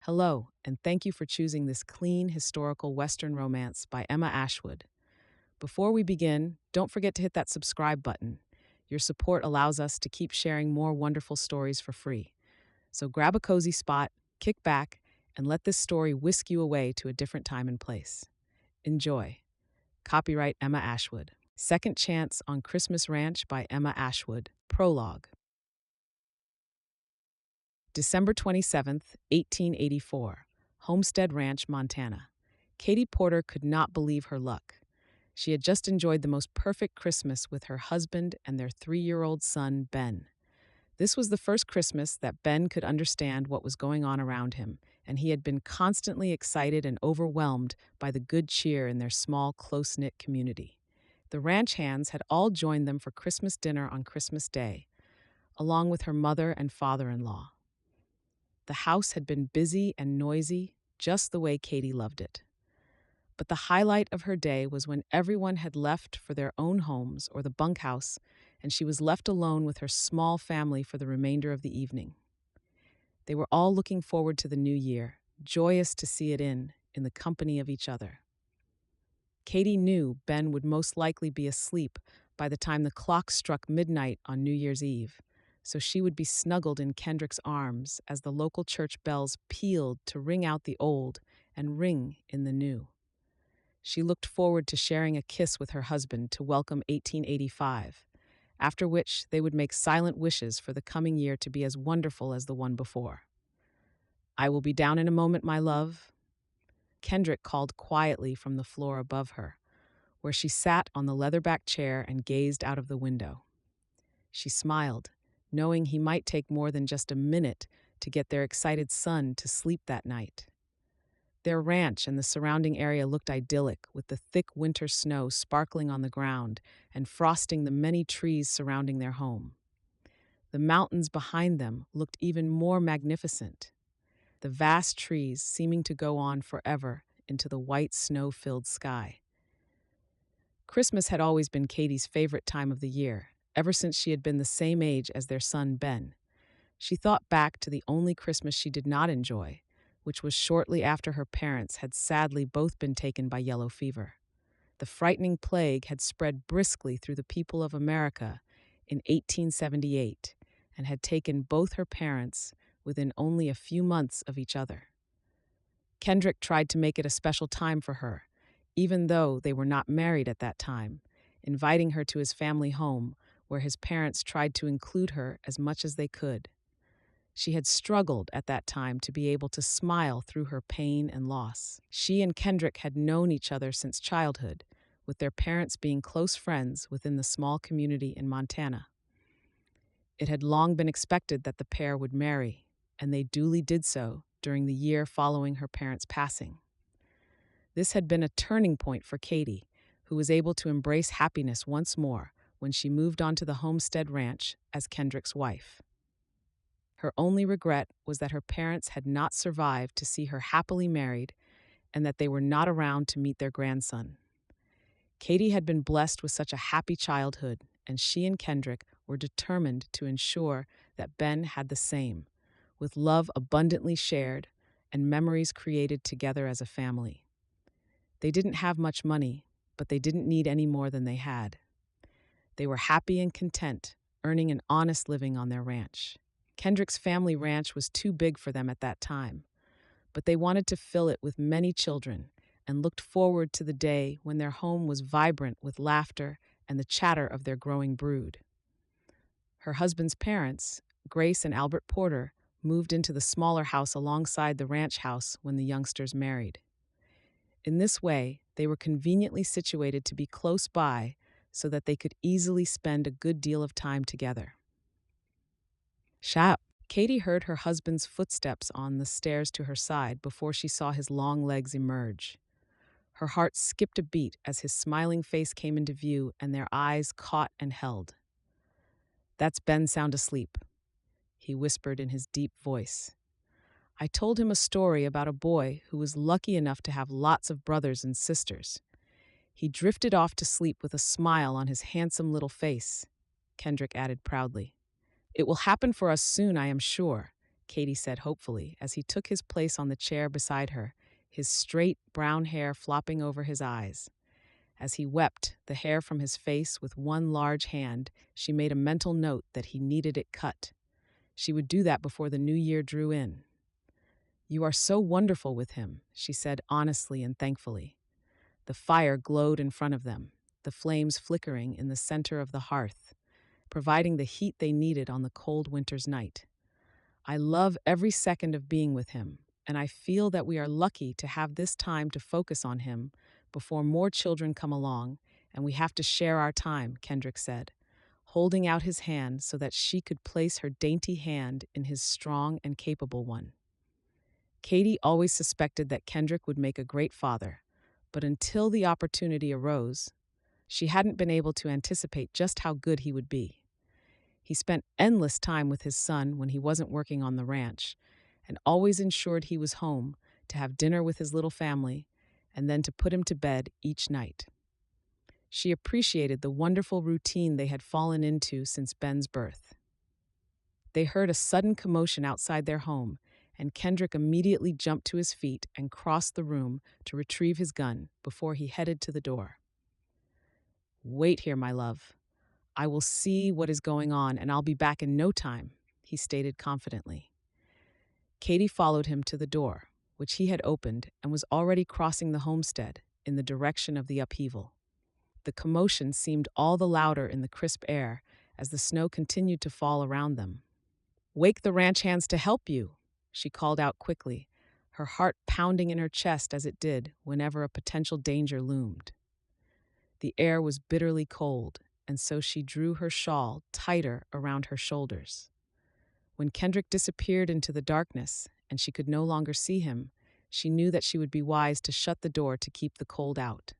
Hello, and thank you for choosing this clean historical Western romance by Emma Ashwood. Before we begin, don't forget to hit that subscribe button. Your support allows us to keep sharing more wonderful stories for free. So grab a cozy spot, kick back, and let this story whisk you away to a different time and place. Enjoy. Copyright Emma Ashwood. Second Chance on Christmas Ranch by Emma Ashwood. Prologue. December 27th, 1884. Homestead Ranch, Montana. Katie Porter could not believe her luck. She had just enjoyed the most perfect Christmas with her husband and their 3-year-old son, Ben. This was the first Christmas that Ben could understand what was going on around him, and he had been constantly excited and overwhelmed by the good cheer in their small, close-knit community. The ranch hands had all joined them for Christmas dinner on Christmas Day, along with her mother and father-in-law. The house had been busy and noisy, just the way Katie loved it. But the highlight of her day was when everyone had left for their own homes or the bunkhouse, and she was left alone with her small family for the remainder of the evening. They were all looking forward to the new year, joyous to see it in the company of each other. Katie knew Ben would most likely be asleep by the time the clock struck midnight on New Year's Eve, so she would be snuggled in Kendrick's arms as the local church bells pealed to ring out the old and ring in the new. She looked forward to sharing a kiss with her husband to welcome 1885, after which they would make silent wishes for the coming year to be as wonderful as the one before. "I will be down in a moment, my love," Kendrick called quietly from the floor above her, where she sat on the leatherback chair and gazed out of the window. She smiled, knowing he might take more than just a minute to get their excited son to sleep that night. Their ranch and the surrounding area looked idyllic, with the thick winter snow sparkling on the ground and frosting the many trees surrounding their home. The mountains behind them looked even more magnificent, the vast trees seeming to go on forever into the white snow-filled sky. Christmas had always been Katie's favorite time of the year, ever since she had been the same age as their son Ben. She thought back to the only Christmas she did not enjoy, which was shortly after her parents had sadly both been taken by yellow fever. The frightening plague had spread briskly through the people of America in 1878 and had taken both her parents within only a few months of each other. Kendrick tried to make it a special time for her, even though they were not married at that time, inviting her to his family home, where his parents tried to include her as much as they could. She had struggled at that time to be able to smile through her pain and loss. She and Kendrick had known each other since childhood, with their parents being close friends within the small community in Montana. It had long been expected that the pair would marry, and they duly did so during the year following her parents' passing. This had been a turning point for Katie, who was able to embrace happiness once more when she moved onto the homestead ranch as Kendrick's wife. Her only regret was that her parents had not survived to see her happily married and that they were not around to meet their grandson. Katie had been blessed with such a happy childhood, and she and Kendrick were determined to ensure that Ben had the same, with love abundantly shared and memories created together as a family. They didn't have much money, but they didn't need any more than they had. They were happy and content, earning an honest living on their ranch. Kendrick's family ranch was too big for them at that time, but they wanted to fill it with many children and looked forward to the day when their home was vibrant with laughter and the chatter of their growing brood. Her husband's parents, Grace and Albert Porter, moved into the smaller house alongside the ranch house when the youngsters married. In this way, they were conveniently situated to be close by so that they could easily spend a good deal of time together. Shap. Katie heard her husband's footsteps on the stairs to her side before she saw his long legs emerge. Her heart skipped a beat as his smiling face came into view and their eyes caught and held. "That's Ben sound asleep," he whispered in his deep voice. "I told him a story about a boy who was lucky enough to have lots of brothers and sisters. He drifted off to sleep with a smile on his handsome little face," Kendrick added proudly. "It will happen for us soon, I am sure," Katie said hopefully as he took his place on the chair beside her, his straight brown hair flopping over his eyes. As he wept the hair from his face with one large hand, she made a mental note that he needed it cut. She would do that before the new year drew in. "You are so wonderful with him," she said honestly and thankfully. The fire glowed in front of them, the flames flickering in the center of the hearth, providing the heat they needed on the cold winter's night. "I love every second of being with him, and I feel that we are lucky to have this time to focus on him before more children come along, and we have to share our time," Kendrick said, holding out his hand so that she could place her dainty hand in his strong and capable one. Katie always suspected that Kendrick would make a great father, but until the opportunity arose, she hadn't been able to anticipate just how good he would be. He spent endless time with his son when he wasn't working on the ranch, and always ensured he was home to have dinner with his little family and then to put him to bed each night. She appreciated the wonderful routine they had fallen into since Ben's birth. They heard a sudden commotion outside their home, and Kendrick immediately jumped to his feet and crossed the room to retrieve his gun before he headed to the door. "Wait here, my love. I will see what is going on, and I'll be back in no time," he stated confidently. Katie followed him to the door, which he had opened and was already crossing the homestead in the direction of the upheaval. The commotion seemed all the louder in the crisp air as the snow continued to fall around them. "Wake the ranch hands to help you," she called out quickly, her heart pounding in her chest as it did whenever a potential danger loomed. The air was bitterly cold, and so she drew her shawl tighter around her shoulders. When Kendrick disappeared into the darkness and she could no longer see him, she knew that she would be wise to shut the door to keep the cold out.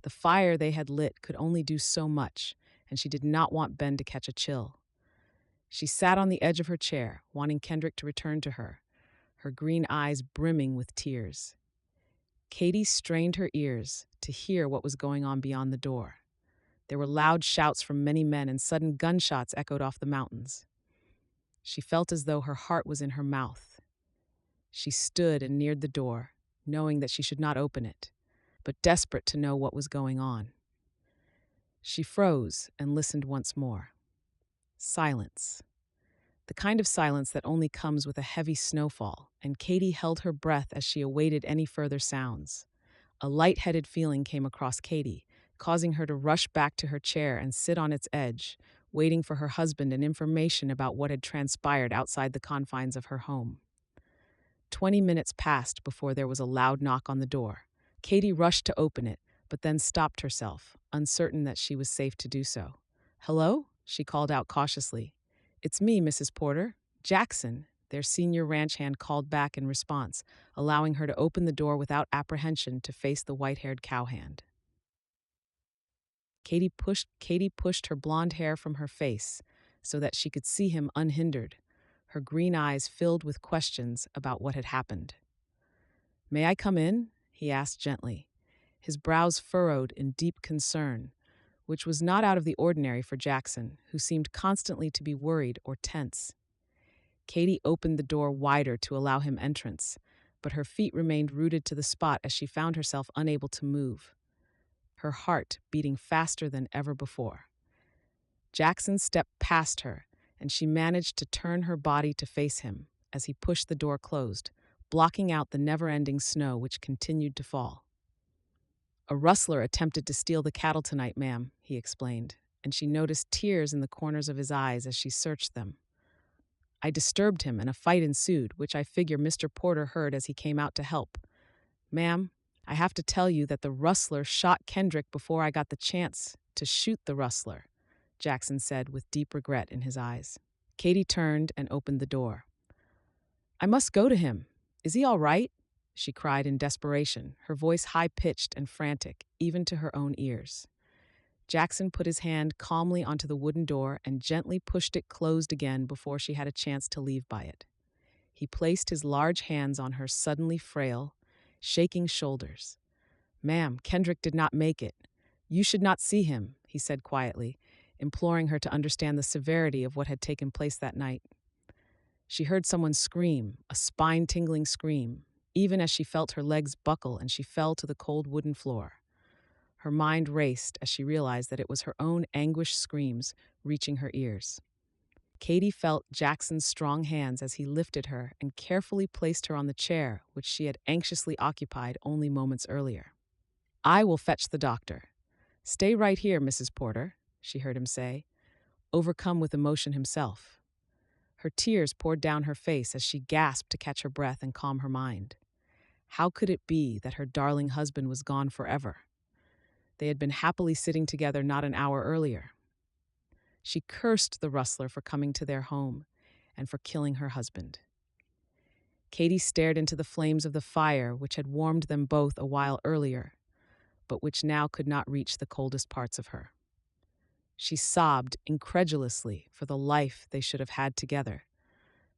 The fire they had lit could only do so much, and she did not want Ben to catch a chill. She sat on the edge of her chair, wanting Kendrick to return to her, her green eyes brimming with tears. Katie strained her ears to hear what was going on beyond the door. There were loud shouts from many men, and sudden gunshots echoed off the mountains. She felt as though her heart was in her mouth. She stood and neared the door, knowing that she should not open it, but desperate to know what was going on. She froze and listened once more. Silence. The kind of silence that only comes with a heavy snowfall, and Katie held her breath as she awaited any further sounds. A lightheaded feeling came across Katie, causing her to rush back to her chair and sit on its edge, waiting for her husband and information about what had transpired outside the confines of her home. 20 minutes passed before there was a loud knock on the door. Katie rushed to open it, but then stopped herself, uncertain that she was safe to do so. "Hello?" she called out cautiously. "It's me, Mrs. Porter. Jackson," their senior ranch hand called back in response, allowing her to open the door without apprehension to face the white-haired cowhand. Katie pushed her blonde hair from her face so that she could see him unhindered, her green eyes filled with questions about what had happened. "May I come in?" he asked gently, his brows furrowed in deep concern, which was not out of the ordinary for Jackson, who seemed constantly to be worried or tense. Katie opened the door wider to allow him entrance, but her feet remained rooted to the spot as she found herself unable to move, her heart beating faster than ever before. Jackson stepped past her, and she managed to turn her body to face him as he pushed the door closed, blocking out the never-ending snow which continued to fall. "A rustler attempted to steal the cattle tonight, ma'am," he explained, and she noticed tears in the corners of his eyes as she searched them. "I disturbed him, and a fight ensued, which I figure Mr. Porter heard as he came out to help. Ma'am, I have to tell you that the rustler shot Kendrick before I got the chance to shoot the rustler," Jackson said with deep regret in his eyes. Katie turned and opened the door. "I must go to him. Is he all right?" she cried in desperation, her voice high-pitched and frantic, even to her own ears. Jackson put his hand calmly onto the wooden door and gently pushed it closed again before she had a chance to leave by it. He placed his large hands on her suddenly frail, shaking shoulders. "Ma'am, Kendrick did not make it. You should not see him," he said quietly, imploring her to understand the severity of what had taken place that night. She heard someone scream, a spine-tingling scream, even as she felt her legs buckle and she fell to the cold wooden floor. Her mind raced as she realized that it was her own anguished screams reaching her ears. Katie felt Jackson's strong hands as he lifted her and carefully placed her on the chair which she had anxiously occupied only moments earlier. "I will fetch the doctor. Stay right here, Mrs. Porter," she heard him say, overcome with emotion himself. Her tears poured down her face as she gasped to catch her breath and calm her mind. How could it be that her darling husband was gone forever? They had been happily sitting together not an hour earlier. She cursed the Rustler for coming to their home and for killing her husband. Katie stared into the flames of the fire which had warmed them both a while earlier, but which now could not reach the coldest parts of her. She sobbed incredulously for the life they should have had together,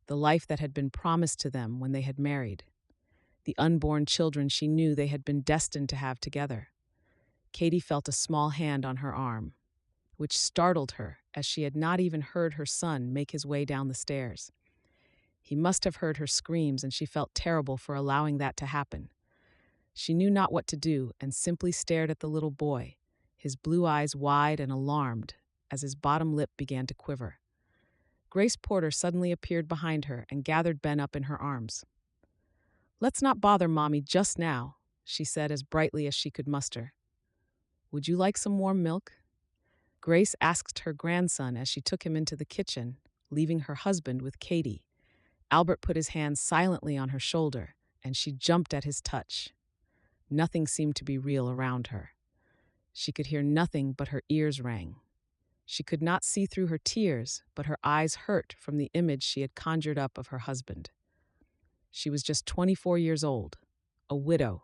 the life that had been promised to them when they had married, the unborn children she knew they had been destined to have together. Katie felt a small hand on her arm, which startled her as she had not even heard her son make his way down the stairs. He must have heard her screams, and she felt terrible for allowing that to happen. She knew not what to do and simply stared at the little boy, his blue eyes wide and alarmed as his bottom lip began to quiver. Grace Porter suddenly appeared behind her and gathered Ben up in her arms. "Let's not bother Mommy just now," she said as brightly as she could muster. "Would you like some warm milk?" Grace asked her grandson as she took him into the kitchen, leaving her husband with Katie. Albert put his hand silently on her shoulder, and she jumped at his touch. Nothing seemed to be real around her. She could hear nothing but her ears rang. She could not see through her tears, but her eyes hurt from the image she had conjured up of her husband. She was just 24 years old, a widow,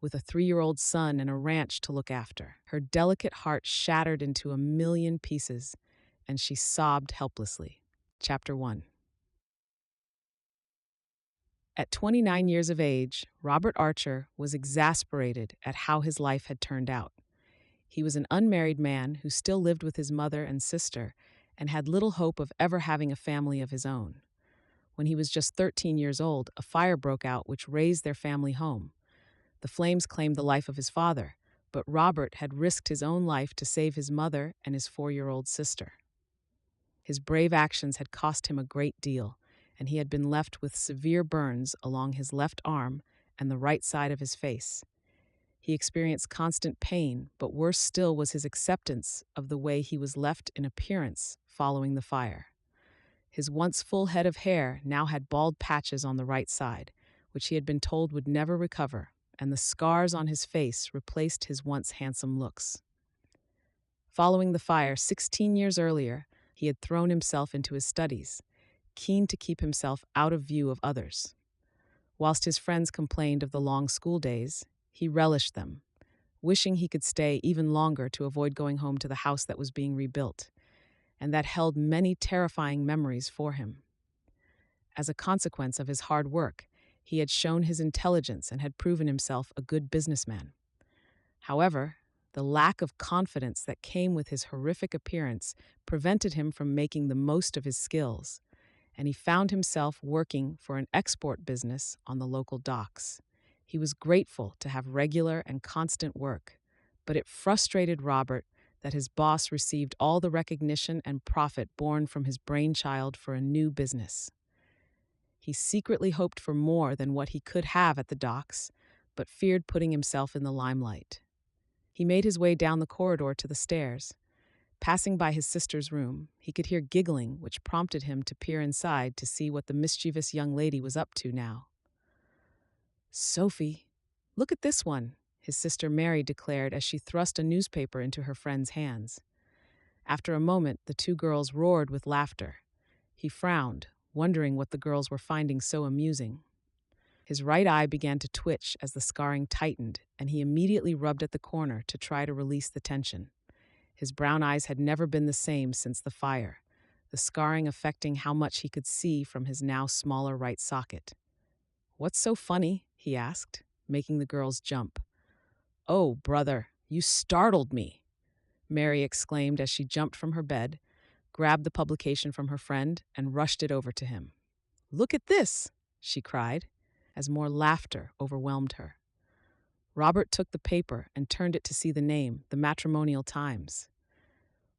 with a 3-year-old son and a ranch to look after. Her delicate heart shattered into a million pieces, and she sobbed helplessly. Chapter 1. At 29 years of age, Robert Archer was exasperated at how his life had turned out. He was an unmarried man who still lived with his mother and sister and had little hope of ever having a family of his own. When he was just 13 years old, a fire broke out which razed their family home. The flames claimed the life of his father, but Robert had risked his own life to save his mother and his 4-year-old sister. His brave actions had cost him a great deal, and he had been left with severe burns along his left arm and the right side of his face. He experienced constant pain, but worse still was his acceptance of the way he was left in appearance following the fire. His once full head of hair now had bald patches on the right side, which he had been told would never recover, and the scars on his face replaced his once handsome looks. Following the fire 16 years earlier, he had thrown himself into his studies, keen to keep himself out of view of others. Whilst his friends complained of the long school days, he relished them, wishing he could stay even longer to avoid going home to the house that was being rebuilt, and that held many terrifying memories for him. As a consequence of his hard work, he had shown his intelligence and had proven himself a good businessman. However, the lack of confidence that came with his horrific appearance prevented him from making the most of his skills, and he found himself working for an export business on the local docks. He was grateful to have regular and constant work, but it frustrated Robert that his boss received all the recognition and profit born from his brainchild for a new business. He secretly hoped for more than what he could have at the docks, but feared putting himself in the limelight. He made his way down the corridor to the stairs. Passing by his sister's room, he could hear giggling, which prompted him to peer inside to see what the mischievous young lady was up to now. "Sophie, look at this one," his sister Mary declared as she thrust a newspaper into her friend's hands. After a moment, the two girls roared with laughter. He frowned, wondering what the girls were finding so amusing. His right eye began to twitch as the scarring tightened, and he immediately rubbed at the corner to try to release the tension. His brown eyes had never been the same since the fire, the scarring affecting how much he could see from his now smaller right socket. "What's so funny?" he asked, making the girls jump. "Oh, brother, you startled me," Mary exclaimed as she jumped from her bed, grabbed the publication from her friend, and rushed it over to him. "Look at this," she cried, as more laughter overwhelmed her. Robert took the paper and turned it to see the name, the Matrimonial Times.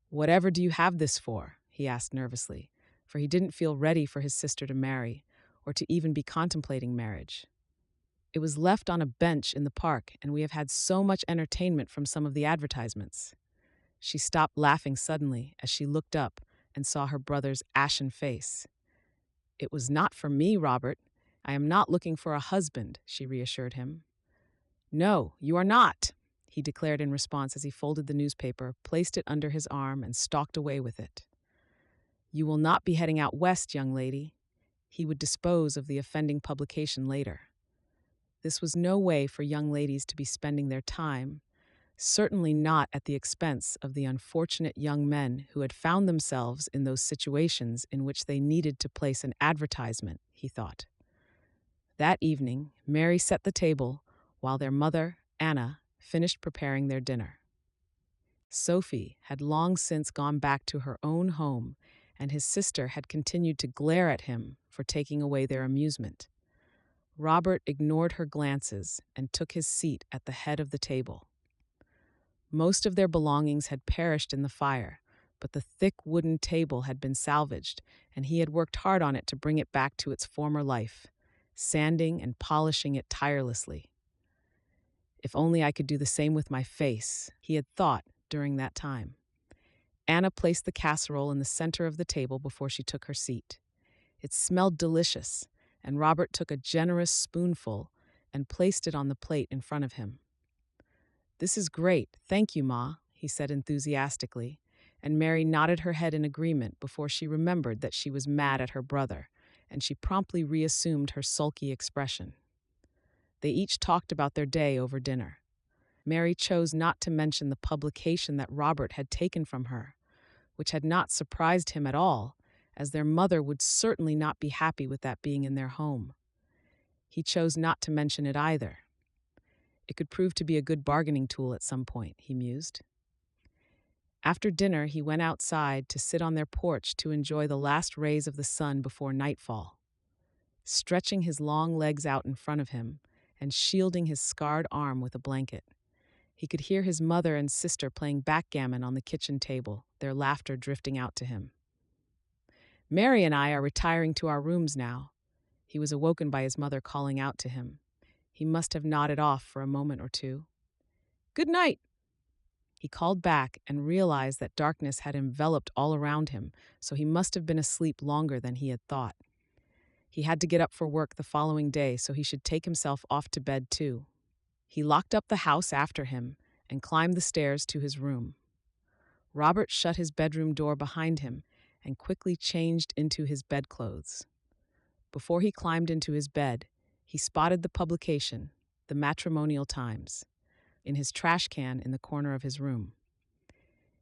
"Whatever do you have this for?" he asked nervously, for he didn't feel ready for his sister to marry, or to even be contemplating marriage. "It was left on a bench in the park, and we have had so much entertainment from some of the advertisements." She stopped laughing suddenly as she looked up and saw her brother's ashen face. "It was not for me, Robert. I am not looking for a husband," she reassured him. "No, you are not," he declared in response as he folded the newspaper, placed it under his arm, and stalked away with it. "You will not be heading out west, young lady." He would dispose of the offending publication later. This was no way for young ladies to be spending their time, certainly not at the expense of the unfortunate young men who had found themselves in those situations in which they needed to place an advertisement, he thought. That evening, Mary set the table while their mother, Anna, finished preparing their dinner. Sophie had long since gone back to her own home, and his sister had continued to glare at him for taking away their amusement. Robert ignored her glances and took his seat at the head of the table. Most of their belongings had perished in the fire, but the thick wooden table had been salvaged, and he had worked hard on it to bring it back to its former life, sanding and polishing it tirelessly. If only I could do the same with my face, he had thought during that time. Anna placed the casserole in the center of the table before she took her seat. It smelled delicious, and Robert took a generous spoonful and placed it on the plate in front of him. "This is great, thank you, Ma," he said enthusiastically, and Mary nodded her head in agreement before she remembered that she was mad at her brother, and she promptly reassumed her sulky expression. They each talked about their day over dinner. Mary chose not to mention the publication that Robert had taken from her, which had not surprised him at all, as their mother would certainly not be happy with that being in their home. He chose not to mention it either. It could prove to be a good bargaining tool at some point, he mused. After dinner, he went outside to sit on their porch to enjoy the last rays of the sun before nightfall. Stretching his long legs out in front of him and shielding his scarred arm with a blanket, he could hear his mother and sister playing backgammon on the kitchen table, their laughter drifting out to him. "Mary and I are retiring to our rooms now." He was awoken by his mother calling out to him. He must have nodded off for a moment or two. "Good night." He called back and realized that darkness had enveloped all around him, so he must have been asleep longer than he had thought. He had to get up for work the following day, so he should take himself off to bed too. He locked up the house after him and climbed the stairs to his room. Robert shut his bedroom door behind him and quickly changed into his bedclothes. Before he climbed into his bed, he spotted the publication, the Matrimonial Times, in his trash can in the corner of his room.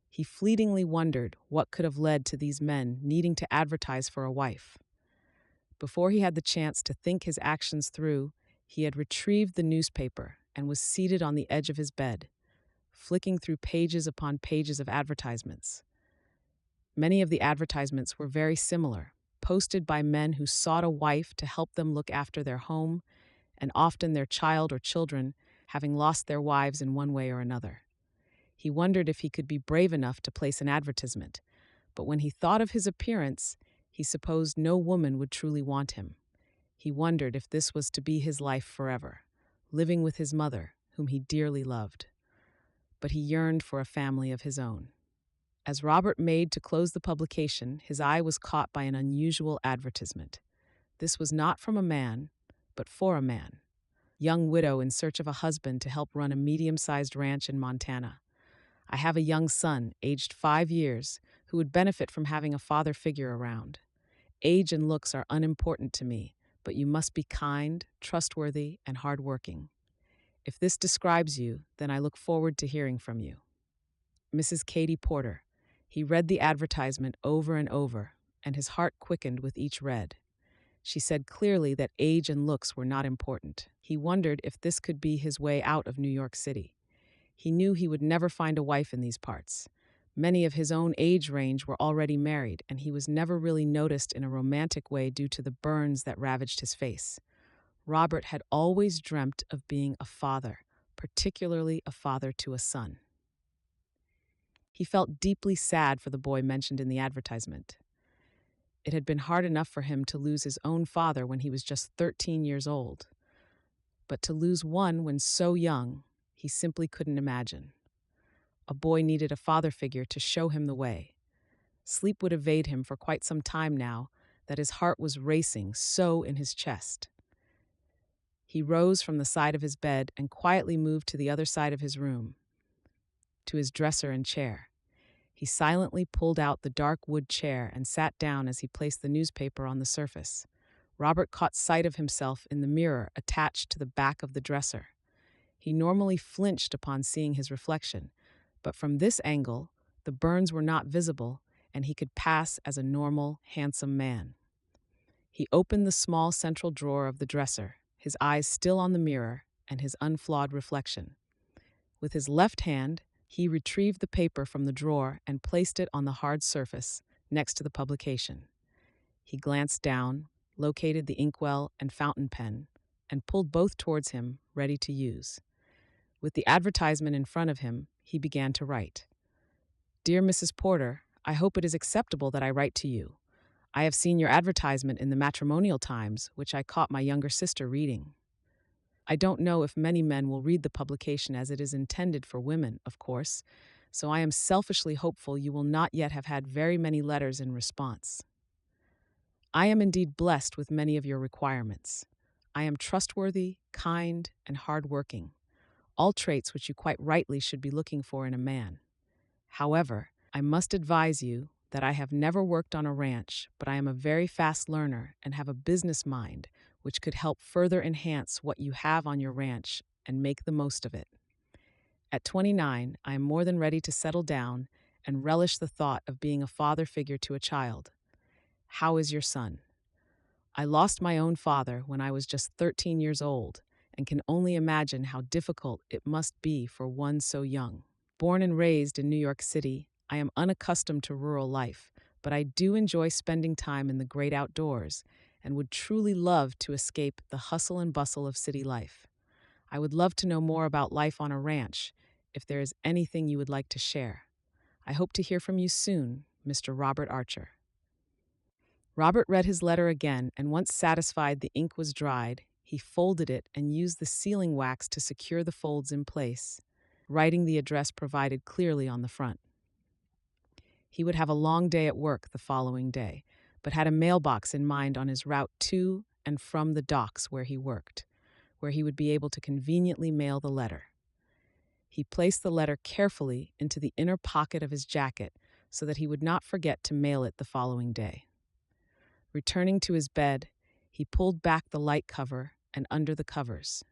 He fleetingly wondered what could have led to these men needing to advertise for a wife. Before he had the chance to think his actions through, he had retrieved the newspaper and was seated on the edge of his bed, flicking through pages upon pages of advertisements. Many of the advertisements were very similar, posted by men who sought a wife to help them look after their home, and often their child or children, having lost their wives in one way or another. He wondered if he could be brave enough to place an advertisement, but when he thought of his appearance, he supposed no woman would truly want him. He wondered if this was to be his life forever, living with his mother, whom he dearly loved. But he yearned for a family of his own. As Robert made to close the publication, his eye was caught by an unusual advertisement. This was not from a man, but for a man. Young widow in search of a husband to help run a medium-sized ranch in Montana. "I have a young son, aged 5 years, who would benefit from having a father figure around. Age and looks are unimportant to me, but you must be kind, trustworthy, and hardworking. If this describes you, then I look forward to hearing from you. Mrs. Katie Porter." He read the advertisement over and over, and his heart quickened with each read. She said clearly that age and looks were not important. He wondered if this could be his way out of New York City. He knew he would never find a wife in these parts, Many of his own age range were already married, and he was never really noticed in a romantic way due to the burns that ravaged his face. Robert had always dreamt of being a father, particularly a father to a son. He felt deeply sad for the boy mentioned in the advertisement. It had been hard enough for him to lose his own father when he was just 13 years old. But to lose one when so young, he simply couldn't imagine. A boy needed a father figure to show him the way. Sleep would evade him for quite some time now, that his heart was racing so in his chest. He rose from the side of his bed and quietly moved to the other side of his room, to his dresser and chair. He silently pulled out the dark wood chair and sat down as he placed the newspaper on the surface. Robert caught sight of himself in the mirror attached to the back of the dresser. He normally flinched upon seeing his reflection, but from this angle, the burns were not visible, and he could pass as a normal, handsome man. He opened the small central drawer of the dresser, his eyes still on the mirror and his unflawed reflection. With his left hand, he retrieved the paper from the drawer and placed it on the hard surface next to the publication. He glanced down, located the inkwell and fountain pen, and pulled both towards him, ready to use. With the advertisement in front of him, he began to write. "Dear Mrs. Porter, I hope it is acceptable that I write to you. I have seen your advertisement in the Matrimonial Times, which I caught my younger sister reading. I don't know if many men will read the publication as it is intended for women, of course, so I am selfishly hopeful you will not yet have had very many letters in response. I am indeed blessed with many of your requirements. I am trustworthy, kind, and hardworking, all traits which you quite rightly should be looking for in a man. However, I must advise you that I have never worked on a ranch, but I am a very fast learner and have a business mind which could help further enhance what you have on your ranch and make the most of it. At 29, I am more than ready to settle down and relish the thought of being a father figure to a child. How is your son? I lost my own father when I was just 13 years old and can only imagine how difficult it must be for one so young. Born and raised in New York City, I am unaccustomed to rural life, but I do enjoy spending time in the great outdoors and would truly love to escape the hustle and bustle of city life. I would love to know more about life on a ranch, if there is anything you would like to share. I hope to hear from you soon, Mr. Robert Archer." Robert read his letter again, and once satisfied the ink was dried, he folded it and used the sealing wax to secure the folds in place, writing the address provided clearly on the front. He would have a long day at work the following day, but had a mailbox in mind on his route to and from the docks where he worked, where he would be able to conveniently mail the letter. He placed the letter carefully into the inner pocket of his jacket so that he would not forget to mail it the following day. Returning to his bed, he pulled back the light cover and under the covers.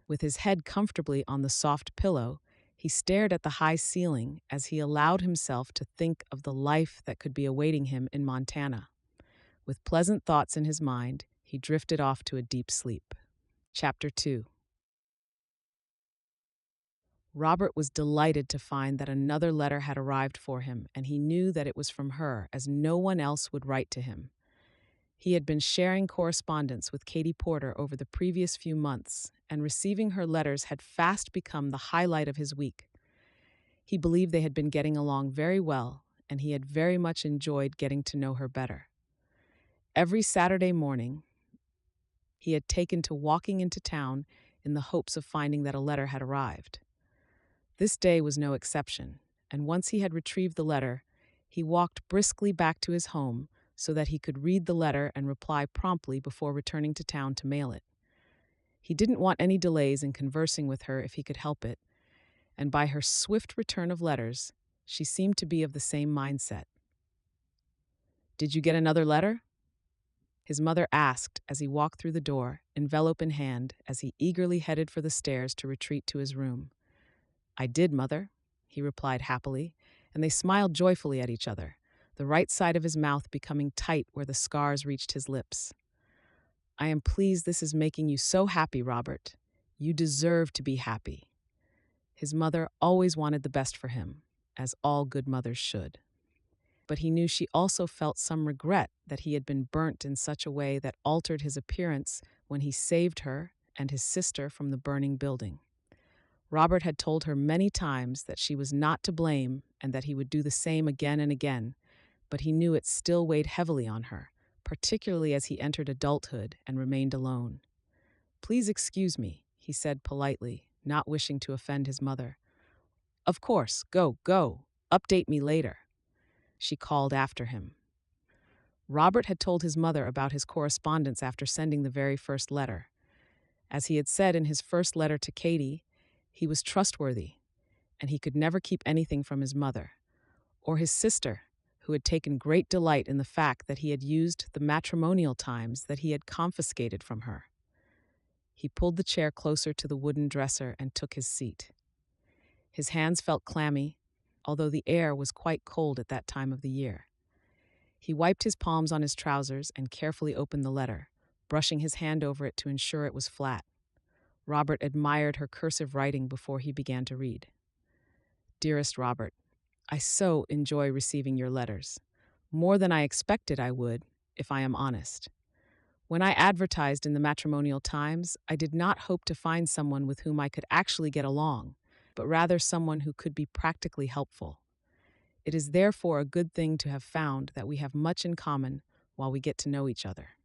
With his head comfortably on the soft pillow, he stared at the high ceiling as he allowed himself to think of the life that could be awaiting him in Montana. With pleasant thoughts in his mind, he drifted off to a deep sleep. Chapter 2. Robert was delighted to find that another letter had arrived for him, and he knew that it was from her, as no one else would write to him. He had been sharing correspondence with Katie Porter over the previous few months, and receiving her letters had fast become the highlight of his week. He believed they had been getting along very well, and he had very much enjoyed getting to know her better. Every Saturday morning, he had taken to walking into town in the hopes of finding that a letter had arrived. This day was no exception, and once he had retrieved the letter, he walked briskly back to his home so that he could read the letter and reply promptly before returning to town to mail it. He didn't want any delays in conversing with her if he could help it, and by her swift return of letters, she seemed to be of the same mindset. "Did you get another letter?" his mother asked as he walked through the door, envelope in hand, as he eagerly headed for the stairs to retreat to his room. "I did, Mother," he replied happily, and they smiled joyfully at each other, the right side of his mouth becoming tight where the scars reached his lips. "I am pleased this is making you so happy, Robert. You deserve to be happy." His mother always wanted the best for him. as all good mothers should. But he knew she also felt some regret that he had been burnt in such a way that altered his appearance when he saved her and his sister from the burning building. Robert had told her many times that she was not to blame and that he would do the same again and again, but he knew it still weighed heavily on her, particularly as he entered adulthood and remained alone. "Please excuse me," he said politely, not wishing to offend his mother. "Of course, go. Update me later," she called after him. Robert had told his mother about his correspondence after sending the very first letter. As he had said in his first letter to Katie, he was trustworthy, and he could never keep anything from his mother, or his sister, who had taken great delight in the fact that he had used the Matrimonial Times that he had confiscated from her. He pulled the chair closer to the wooden dresser and took his seat. His hands felt clammy, although the air was quite cold at that time of the year. He wiped his palms on his trousers and carefully opened the letter, brushing his hand over it to ensure it was flat. Robert admired her cursive writing before he began to read. "Dearest Robert, I so enjoy receiving your letters, more than I expected I would, if I am honest. When I advertised in the Matrimonial Times, I did not hope to find someone with whom I could actually get along, but rather someone who could be practically helpful. It is therefore a good thing to have found that we have much in common while we get to know each other.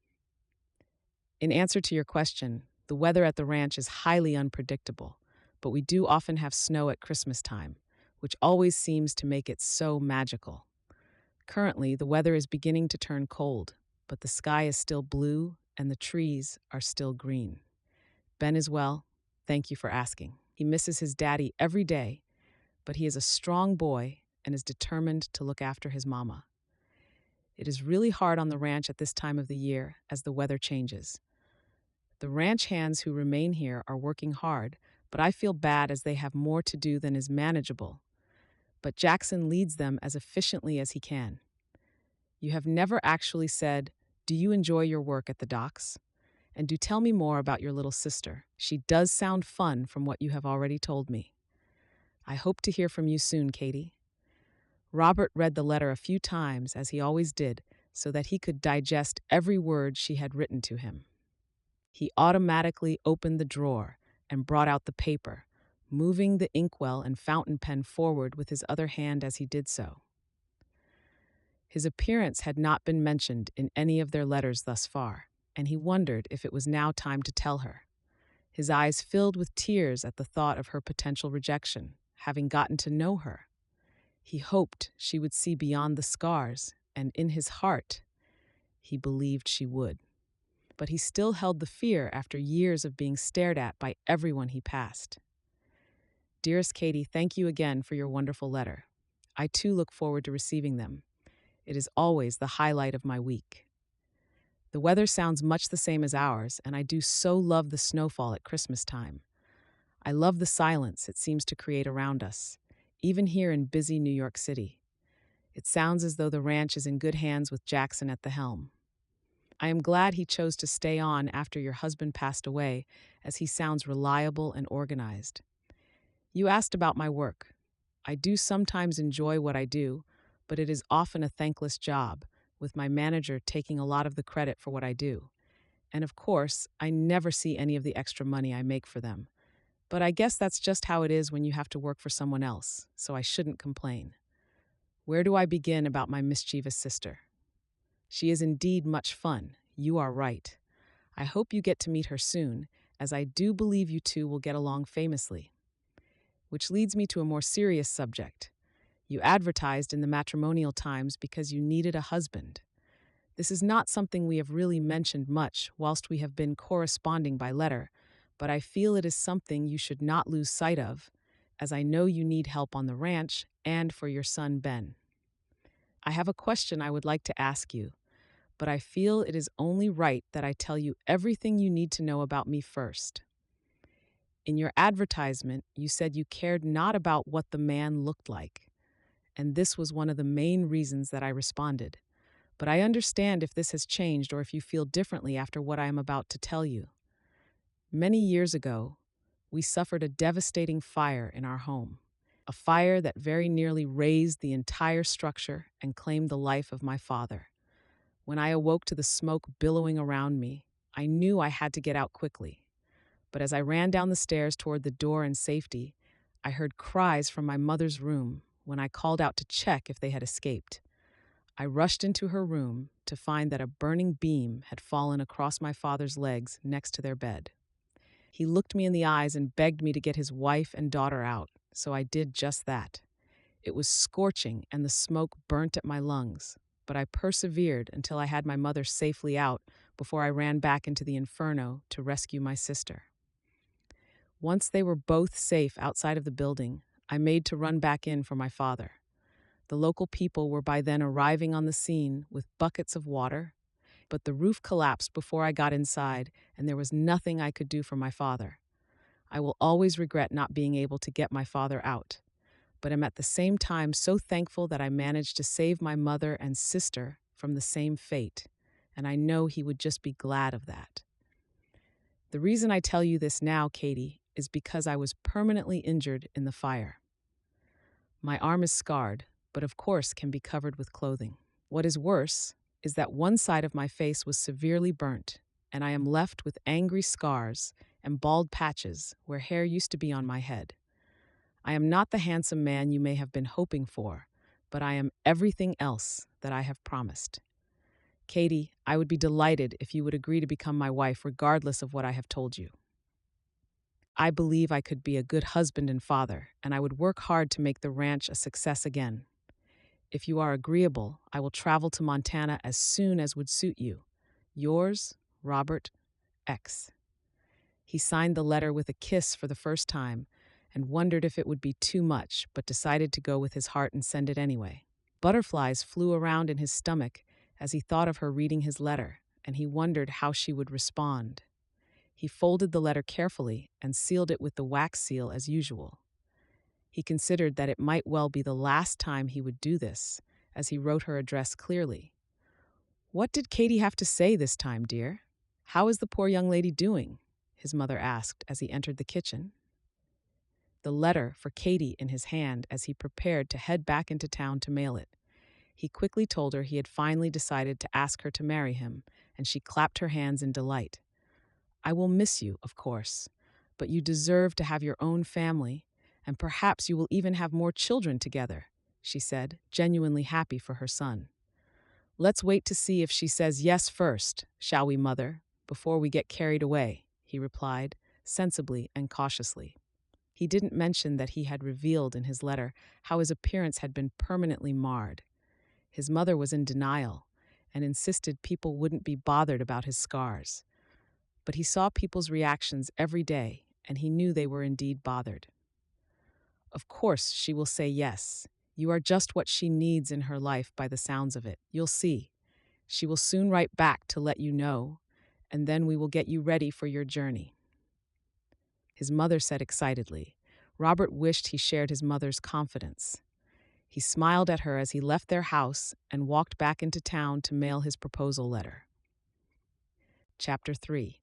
In answer to your question, the weather at the ranch is highly unpredictable, but we do often have snow at Christmas time, which always seems to make it so magical. Currently, the weather is beginning to turn cold, but the sky is still blue and the trees are still green. Ben is well. Thank you for asking. He misses his daddy every day, but he is a strong boy and is determined to look after his mama. It is really hard on the ranch at this time of the year as the weather changes. The ranch hands who remain here are working hard, but I feel bad as they have more to do than is manageable. But Jackson leads them as efficiently as he can. You have never actually said, do you enjoy your work at the docks? And do tell me more about your little sister. She does sound fun from what you have already told me. I hope to hear from you soon, Katie." Robert read the letter a few times, as he always did, so that he could digest every word she had written to him. He automatically opened the drawer and brought out the paper, moving the inkwell and fountain pen forward with his other hand as he did so. His appearance had not been mentioned in any of their letters thus far, and he wondered if it was now time to tell her. His eyes filled with tears at the thought of her potential rejection, having gotten to know her. He hoped she would see beyond the scars, and in his heart, he believed she would. But he still held the fear after years of being stared at by everyone he passed. "Dearest Katie, thank you again for your wonderful letter. I too look forward to receiving them. It is always the highlight of my week. The weather sounds much the same as ours, and I do so love the snowfall at Christmas time. I love the silence it seems to create around us, even here in busy New York City. It sounds as though the ranch is in good hands with Jackson at the helm. I am glad he chose to stay on after your husband passed away, as he sounds reliable and organized. You asked about my work. I do sometimes enjoy what I do, but it is often a thankless job, with my manager taking a lot of the credit for what I do. And of course, I never see any of the extra money I make for them. But I guess that's just how it is when you have to work for someone else, so I shouldn't complain. Where do I begin about my mischievous sister? She is indeed much fun. You are right. I hope you get to meet her soon, as I do believe you two will get along famously. Which leads me to a more serious subject. You advertised in the Matrimonial Times because you needed a husband. This is not something we have really mentioned much whilst we have been corresponding by letter, but I feel it is something you should not lose sight of, as I know you need help on the ranch and for your son Ben. I have a question I would like to ask you, but I feel it is only right that I tell you everything you need to know about me first. In your advertisement, you said you cared not about what the man looked like, and this was one of the main reasons that I responded. But I understand if this has changed or if you feel differently after what I am about to tell you. Many years ago, we suffered a devastating fire in our home, a fire that very nearly razed the entire structure and claimed the life of my father. When I awoke to the smoke billowing around me, I knew I had to get out quickly. But as I ran down the stairs toward the door in safety, I heard cries from my mother's room when I called out to check if they had escaped. I rushed into her room to find that a burning beam had fallen across my father's legs next to their bed. He looked me in the eyes and begged me to get his wife and daughter out, so I did just that. It was scorching and the smoke burnt at my lungs, but I persevered until I had my mother safely out before I ran back into the inferno to rescue my sister. Once they were both safe outside of the building, I made to run back in for my father. The local people were by then arriving on the scene with buckets of water, but the roof collapsed before I got inside, and there was nothing I could do for my father. I will always regret not being able to get my father out, but am at the same time so thankful that I managed to save my mother and sister from the same fate, and I know he would just be glad of that. The reason I tell you this now, Katie, is because I was permanently injured in the fire. My arm is scarred, but of course can be covered with clothing. What is worse is that one side of my face was severely burnt, and I am left with angry scars and bald patches where hair used to be on my head. I am not the handsome man you may have been hoping for, but I am everything else that I have promised. Katie, I would be delighted if you would agree to become my wife regardless of what I have told you. I believe I could be a good husband and father, and I would work hard to make the ranch a success again. If you are agreeable, I will travel to Montana as soon as would suit you. Yours, Robert X. He signed the letter with a kiss for the first time and wondered if it would be too much, but decided to go with his heart and send it anyway. Butterflies flew around in his stomach as he thought of her reading his letter, and he wondered how she would respond. He folded the letter carefully and sealed it with the wax seal as usual. He considered that it might well be the last time he would do this, as he wrote her address clearly. "What did Katie have to say this time, dear? How is the poor young lady doing?" his mother asked as he entered the kitchen. The letter for Katie in his hand as he prepared to head back into town to mail it. He quickly told her he had finally decided to ask her to marry him, and she clapped her hands in delight. "I will miss you, of course, but you deserve to have your own family, and perhaps you will even have more children together," she said, genuinely happy for her son. "Let's wait to see if she says yes first, shall we, mother, before we get carried away," he replied, sensibly and cautiously. He didn't mention that he had revealed in his letter how his appearance had been permanently marred. His mother was in denial and insisted people wouldn't be bothered about his scars. But he saw people's reactions every day, and he knew they were indeed bothered. "Of course she will say yes. You are just what she needs in her life by the sounds of it. You'll see. She will soon write back to let you know, and then we will get you ready for your journey," his mother said excitedly. Robert wished he shared his mother's confidence. He smiled at her as he left their house and walked back into town to mail his proposal letter. Chapter 3.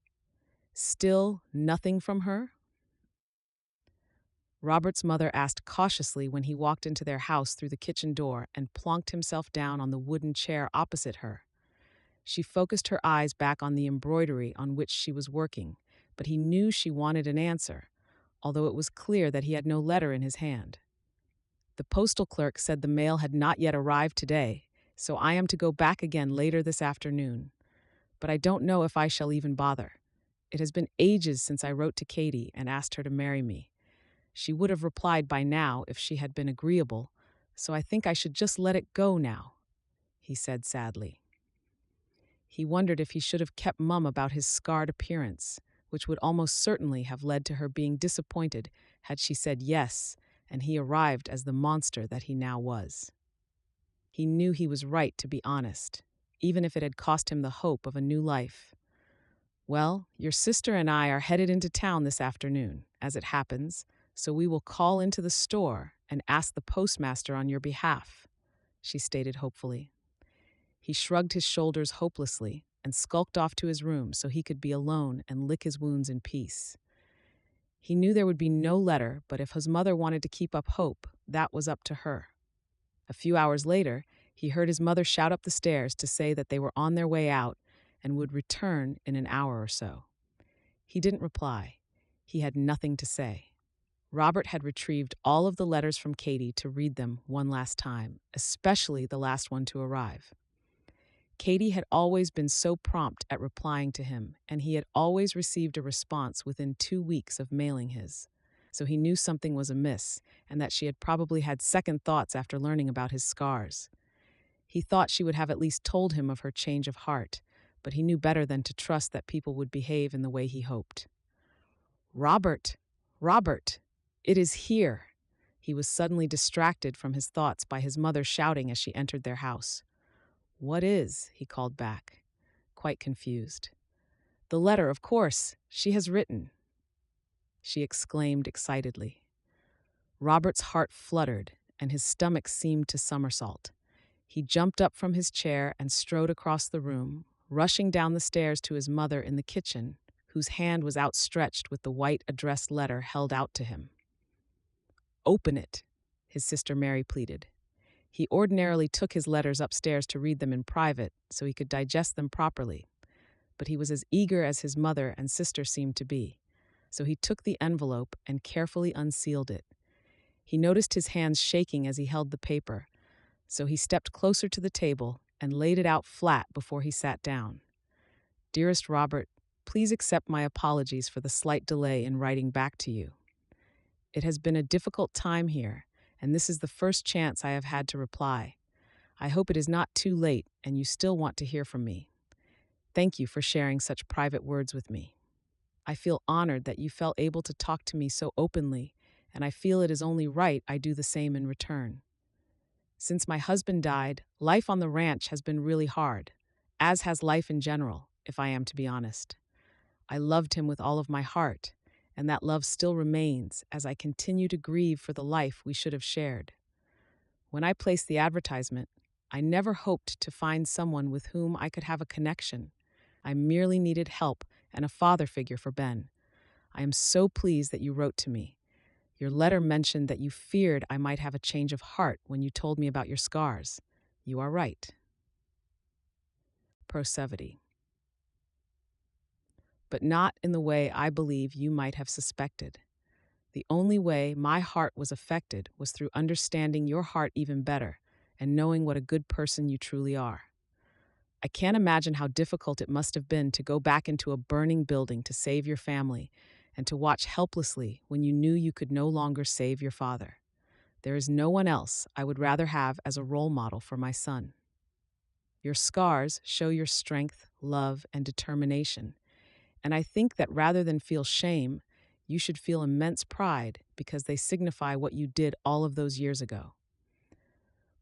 Still nothing from her? Robert's mother asked cautiously when he walked into their house through the kitchen door and plonked himself down on the wooden chair opposite her. She focused her eyes back on the embroidery on which she was working, but he knew she wanted an answer, although it was clear that he had no letter in his hand. "The postal clerk said the mail had not yet arrived today, so I am to go back again later this afternoon. But I don't know if I shall even bother. It has been ages since I wrote to Katie and asked her to marry me. She would have replied by now if she had been agreeable, so I think I should just let it go now," he said sadly. He wondered if he should have kept mum about his scarred appearance, which would almost certainly have led to her being disappointed had she said yes, and he arrived as the monster that he now was. He knew he was right to be honest, even if it had cost him the hope of a new life. "Well, your sister and I are headed into town this afternoon, as it happens, so we will call into the store and ask the postmaster on your behalf," she stated hopefully. He shrugged his shoulders hopelessly and skulked off to his room so he could be alone and lick his wounds in peace. He knew there would be no letter, but if his mother wanted to keep up hope, That was up to her. A few hours later, he heard his mother shout up the stairs to say that they were on their way out and would return in an hour or so. He didn't reply. He had nothing to say. Robert had retrieved all of the letters from Katie to read them one last time, especially the last one to arrive. Katie had always been so prompt at replying to him, and he had always received a response within 2 weeks of mailing his. So he knew something was amiss, and that she had probably had second thoughts after learning about his scars. He thought she would have at least told him of her change of heart, but he knew better than to trust that people would behave in the way he hoped. Robert! Robert! It is here! He was suddenly distracted from his thoughts by his mother shouting as she entered their house. What is? He called back, quite confused. The letter, of course. She has written, she exclaimed excitedly. Robert's heart fluttered, and his stomach seemed to somersault. He jumped up from his chair and strode across the room, rushing down the stairs to his mother in the kitchen, whose hand was outstretched with the white addressed letter held out to him. Open it, his sister Mary pleaded. He ordinarily took his letters upstairs to read them in private so he could digest them properly, but he was as eager as his mother and sister seemed to be, so he took the envelope and carefully unsealed it. He noticed his hands shaking as he held the paper, so he stepped closer to the table and laid it out flat before he sat down. Dearest Robert, please accept my apologies for the slight delay in writing back to you. It has been a difficult time here, and this is the first chance I have had to reply. I hope it is not too late and you still want to hear from me. Thank you for sharing such private words with me. I feel honored that you felt able to talk to me so openly, and I feel it is only right I do the same in return. Since my husband died, life on the ranch has been really hard, as has life in general, if I am to be honest. I loved him with all of my heart, and that love still remains as I continue to grieve for the life we should have shared. When I placed the advertisement, I never hoped to find someone with whom I could have a connection. I merely needed help and a father figure for Ben. I am so pleased that you wrote to me. Your letter mentioned that you feared I might have a change of heart when you told me about your scars. You are right. Prosody. But not in the way I believe you might have suspected. The only way my heart was affected was through understanding your heart even better and knowing what a good person you truly are. I can't imagine how difficult it must have been to go back into a burning building to save your family and to watch helplessly when you knew you could no longer save your father. There is no one else I would rather have as a role model for my son. Your scars show your strength, love, and determination, and I think that rather than feel shame, you should feel immense pride because they signify what you did all of those years ago.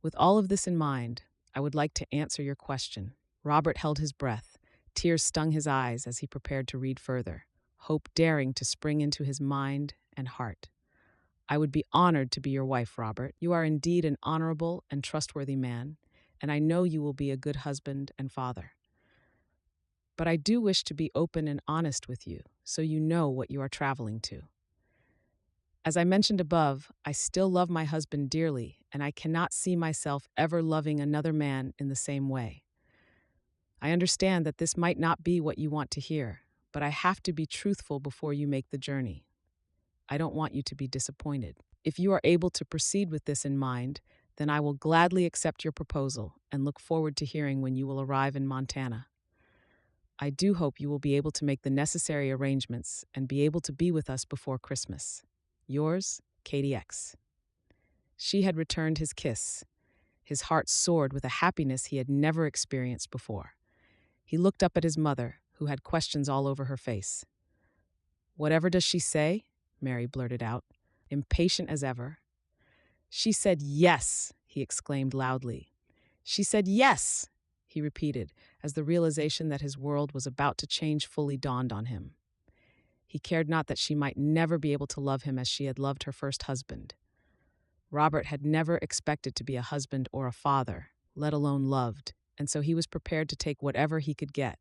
With all of this in mind, I would like to answer your question. Robert held his breath. Tears stung his eyes as he prepared to read further, hope daring to spring into his mind and heart. I would be honored to be your wife, Robert. You are indeed an honorable and trustworthy man, and I know you will be a good husband and father. But I do wish to be open and honest with you, so you know what you are traveling to. As I mentioned above, I still love my husband dearly, and I cannot see myself ever loving another man in the same way. I understand that this might not be what you want to hear, but I have to be truthful before you make the journey. I don't want you to be disappointed. If you are able to proceed with this in mind, then I will gladly accept your proposal and look forward to hearing when you will arrive in Montana. I do hope you will be able to make the necessary arrangements and be able to be with us before Christmas. Yours, Katie X. She had returned his kiss. His heart soared with a happiness he had never experienced before. He looked up at his mother, who had questions all over her face. Whatever does she say? Mary blurted out, impatient as ever. She said yes, he exclaimed loudly. She said yes, he repeated, as the realization that his world was about to change fully dawned on him. He cared not that she might never be able to love him as she had loved her first husband. Robert had never expected to be a husband or a father, let alone loved, and so he was prepared to take whatever he could get.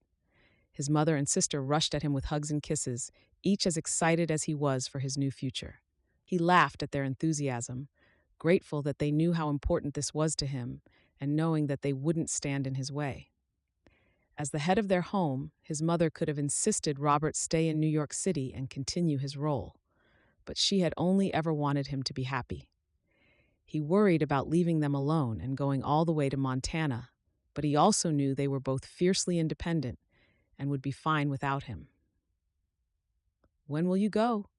His mother and sister rushed at him with hugs and kisses, each as excited as he was for his new future. He laughed at their enthusiasm, grateful that they knew how important this was to him and knowing that they wouldn't stand in his way. As the head of their home, his mother could have insisted Robert stay in New York City and continue his role, but she had only ever wanted him to be happy. He worried about leaving them alone and going all the way to Montana, but he also knew they were both fiercely independent and would be fine without him. "When will you go?"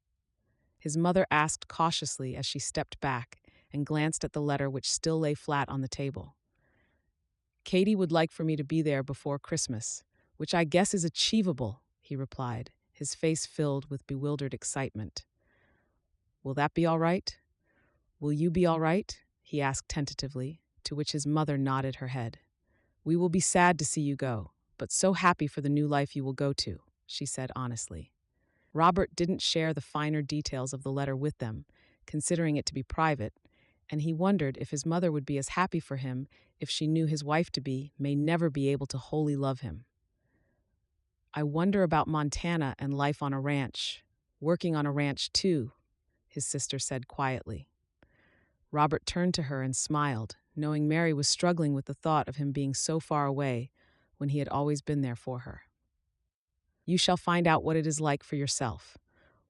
his mother asked cautiously as she stepped back and glanced at the letter which still lay flat on the table. "Katie would like for me to be there before Christmas, which I guess is achievable," he replied, his face filled with bewildered excitement. "Will that be all right? Will you be all right?" he asked tentatively, to which his mother nodded her head. "We will be sad to see you go, but so happy for the new life you will go to," she said honestly. Robert didn't share the finer details of the letter with them, considering it to be private, and he wondered if his mother would be as happy for him if she knew his wife-to-be may never be able to wholly love him. "I wonder about Montana and life on a ranch. Working on a ranch, too," his sister said quietly. Robert turned to her and smiled, knowing Mary was struggling with the thought of him being so far away when he had always been there for her. "You shall find out what it is like for yourself.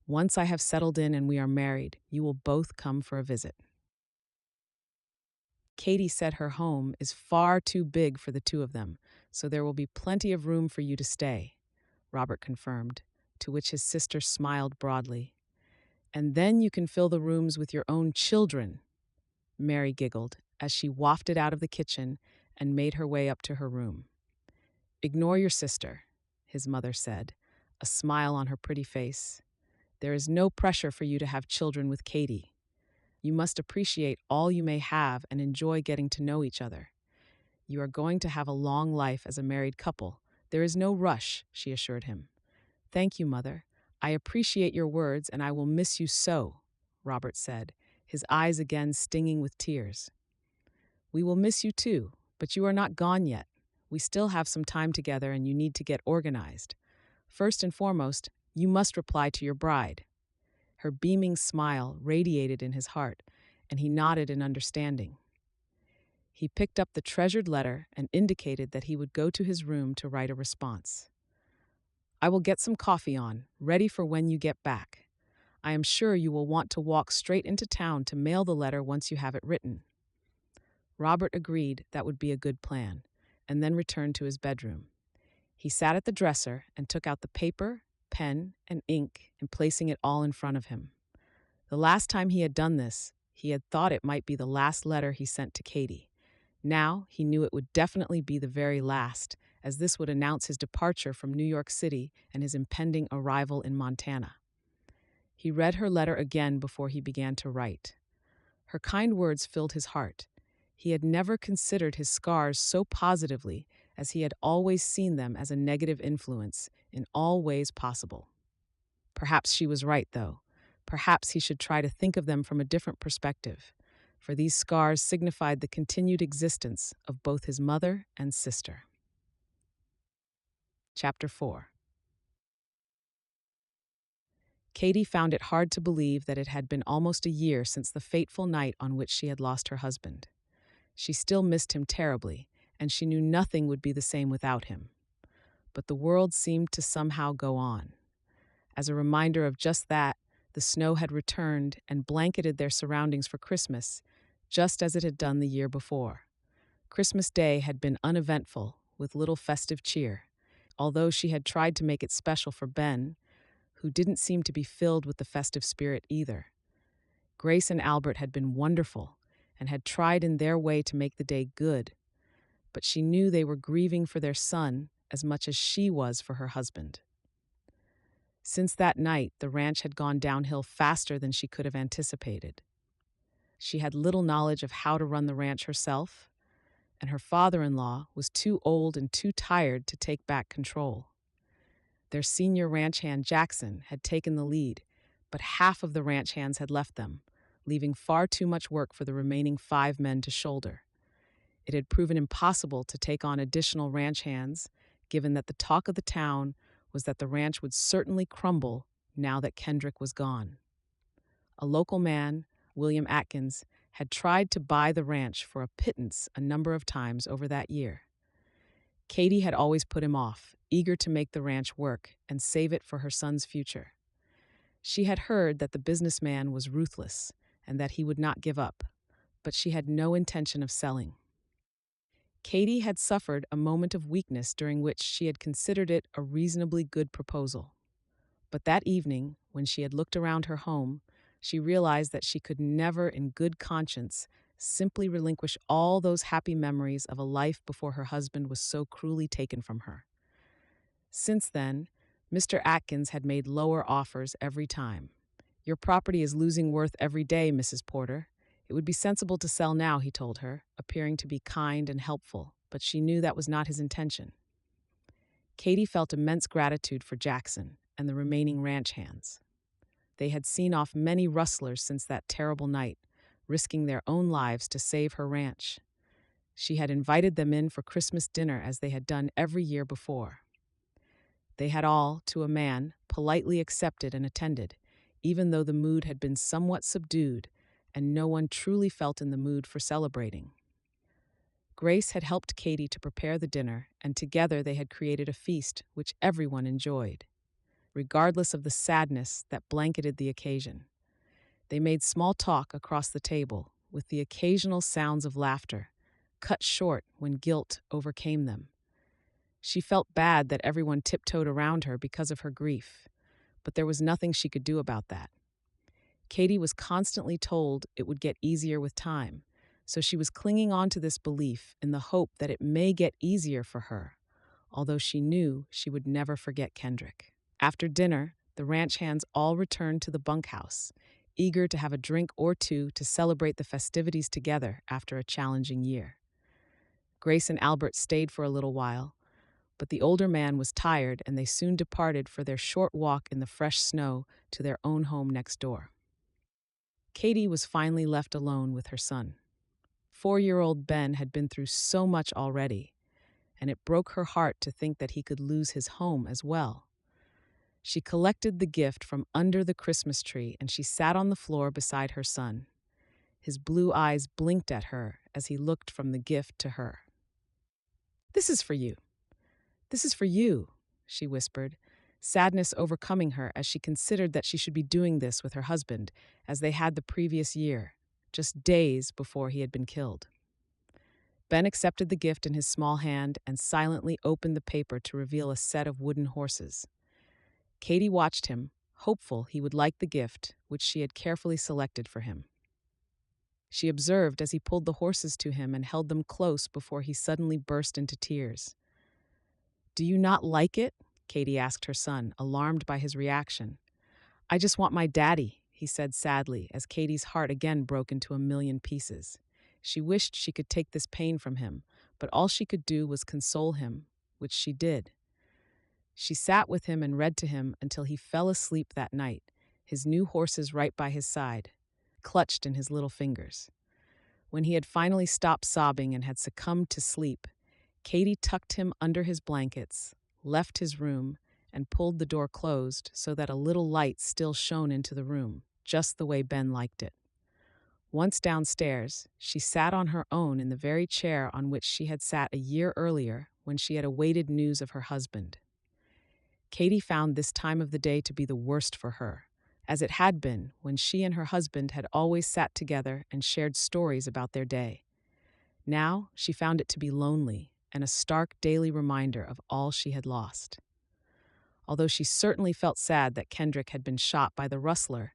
Once I have settled in and we are married, you will both come for a visit." Katie said her home is far too big for the two of them, so there will be plenty of room for you to stay, Robert confirmed, to which his sister smiled broadly. "And then you can fill the rooms with your own children," Mary giggled as she wafted out of the kitchen and made her way up to her room. "Ignore your sister," his mother said, a smile on her pretty face. "There is no pressure for you to have children with Katie. You must appreciate all you may have and enjoy getting to know each other. You are going to have a long life as a married couple. There is no rush," she assured him. "Thank you, Mother. I appreciate your words and I will miss you so," Robert said, his eyes again stinging with tears. "We will miss you too, but you are not gone yet. We still have some time together and you need to get organized. First and foremost, you must reply to your bride." Her beaming smile radiated in his heart, and he nodded in understanding. He picked up the treasured letter and indicated that he would go to his room to write a response. "I will get some coffee on, ready for when you get back. I am sure you will want to walk straight into town to mail the letter once you have it written." Robert agreed that would be a good plan, and then returned to his bedroom. He sat at the dresser and took out the paper, pen, and ink, and placing it all in front of him. The last time he had done this, he had thought it might be the last letter he sent to Katie. Now he knew it would definitely be the very last, as this would announce his departure from New York City and his impending arrival in Montana. He read her letter again before he began to write. Her kind words filled his heart. He had never considered his scars so positively, as he had always seen them as a negative influence in all ways possible. Perhaps she was right, though. Perhaps he should try to think of them from a different perspective, for these scars signified the continued existence of both his mother and sister. Chapter 4. Katie found it hard to believe that it had been almost a year since the fateful night on which she had lost her husband. She still missed him terribly, and she knew nothing would be the same without him. But the world seemed to somehow go on. As a reminder of just that, the snow had returned and blanketed their surroundings for Christmas, just as it had done the year before. Christmas Day had been uneventful, with little festive cheer, although she had tried to make it special for Ben, who didn't seem to be filled with the festive spirit either. Grace and Albert had been wonderful and had tried in their way to make the day good, but she knew they were grieving for their son as much as she was for her husband. Since that night, the ranch had gone downhill faster than she could have anticipated. She had little knowledge of how to run the ranch herself, and her father-in-law was too old and too tired to take back control. Their senior ranch hand, Jackson, had taken the lead, but half of the ranch hands had left them, leaving far too much work for the remaining 5 men to shoulder. It had proven impossible to take on additional ranch hands, given that the talk of the town was that the ranch would certainly crumble now that Kendrick was gone. A local man, William Atkins, had tried to buy the ranch for a pittance a number of times over that year. Katie had always put him off, eager to make the ranch work and save it for her son's future. She had heard that the businessman was ruthless and that he would not give up, but she had no intention of selling. Katie had suffered a moment of weakness during which she had considered it a reasonably good proposal. But that evening, when she had looked around her home, she realized that she could never, in good conscience, simply relinquish all those happy memories of a life before her husband was so cruelly taken from her. Since then, Mr. Atkins had made lower offers every time. "Your property is losing worth every day, Mrs. Porter. It would be sensible to sell now," he told her, appearing to be kind and helpful, but she knew that was not his intention. Katie felt immense gratitude for Jackson and the remaining ranch hands. They had seen off many rustlers since that terrible night, risking their own lives to save her ranch. She had invited them in for Christmas dinner as they had done every year before. They had all, to a man, politely accepted and attended, even though the mood had been somewhat subdued and no one truly felt in the mood for celebrating. Grace had helped Katie to prepare the dinner, and together they had created a feast which everyone enjoyed, regardless of the sadness that blanketed the occasion. They made small talk across the table, with the occasional sounds of laughter, cut short when guilt overcame them. She felt bad that everyone tiptoed around her because of her grief, but there was nothing she could do about that. Katie was constantly told it would get easier with time, so she was clinging on to this belief in the hope that it may get easier for her, although she knew she would never forget Kendrick. After dinner, the ranch hands all returned to the bunkhouse, eager to have a drink or two to celebrate the festivities together after a challenging year. Grace and Albert stayed for a little while, but the older man was tired and they soon departed for their short walk in the fresh snow to their own home next door. Katie was finally left alone with her son. 4-year-old Ben had been through so much already, and it broke her heart to think that he could lose his home as well. She collected the gift from under the Christmas tree and she sat on the floor beside her son. His blue eyes blinked at her as he looked from the gift to her. "This is for you. This is for you," she whispered, sadness overcoming her as she considered that she should be doing this with her husband, as they had the previous year, just days before he had been killed. Ben accepted the gift in his small hand and silently opened the paper to reveal a set of wooden horses. Katie watched him, hopeful he would like the gift, which she had carefully selected for him. She observed as he pulled the horses to him and held them close before he suddenly burst into tears. "Do you not like it?" Katie asked her son, alarmed by his reaction. "I just want my daddy," he said sadly, as Katie's heart again broke into a million pieces. She wished she could take this pain from him, but all she could do was console him, which she did. She sat with him and read to him until he fell asleep that night, his new horses right by his side, clutched in his little fingers. When he had finally stopped sobbing and had succumbed to sleep, Katie tucked him under his blankets, left his room, and pulled the door closed so that a little light still shone into the room, just the way Ben liked it. Once downstairs, she sat on her own in the very chair on which she had sat a year earlier when she had awaited news of her husband. Katie found this time of the day to be the worst for her, as it had been when she and her husband had always sat together and shared stories about their day. Now she found it to be lonely and a stark daily reminder of all she had lost. Although she certainly felt sad that Kendrick had been shot by the Rustler,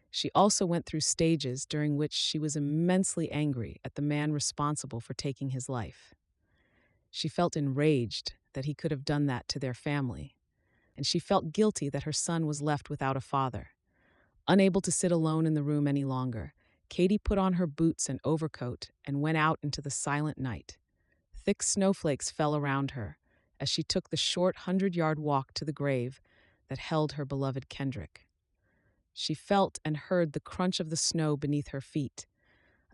she also went through stages during which she was immensely angry at the man responsible for taking his life. She felt enraged that he could have done that to their family, and she felt guilty that her son was left without a father. Unable to sit alone in the room any longer, Katie put on her boots and overcoat and went out into the silent night. Thick snowflakes fell around her as she took the short 100-yard walk to the grave that held her beloved Kendrick. She felt and heard the crunch of the snow beneath her feet,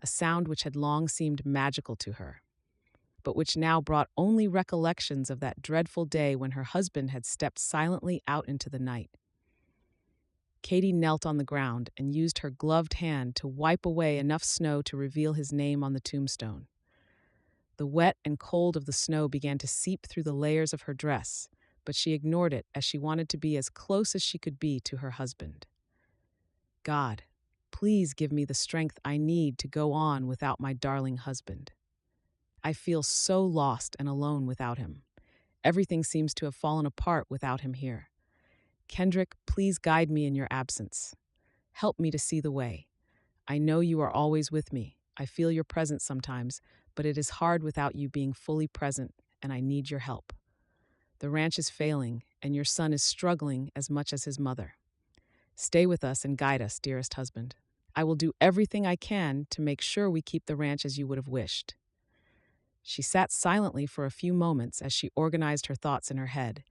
a sound which had long seemed magical to her, but which now brought only recollections of that dreadful day when her husband had stepped silently out into the night. Katie knelt on the ground and used her gloved hand to wipe away enough snow to reveal his name on the tombstone. The wet and cold of the snow began to seep through the layers of her dress, but she ignored it as she wanted to be as close as she could be to her husband. God, please give me the strength I need to go on without my darling husband. I feel so lost and alone without him. Everything seems to have fallen apart without him here. Kendrick, please guide me in your absence. Help me to see the way. I know you are always with me. I feel your presence sometimes, but it is hard without you being fully present, and I need your help. The ranch is failing, and your son is struggling as much as his mother. Stay with us and guide us, dearest husband. I will do everything I can to make sure we keep the ranch as you would have wished. She sat silently for a few moments as she organized her thoughts in her head,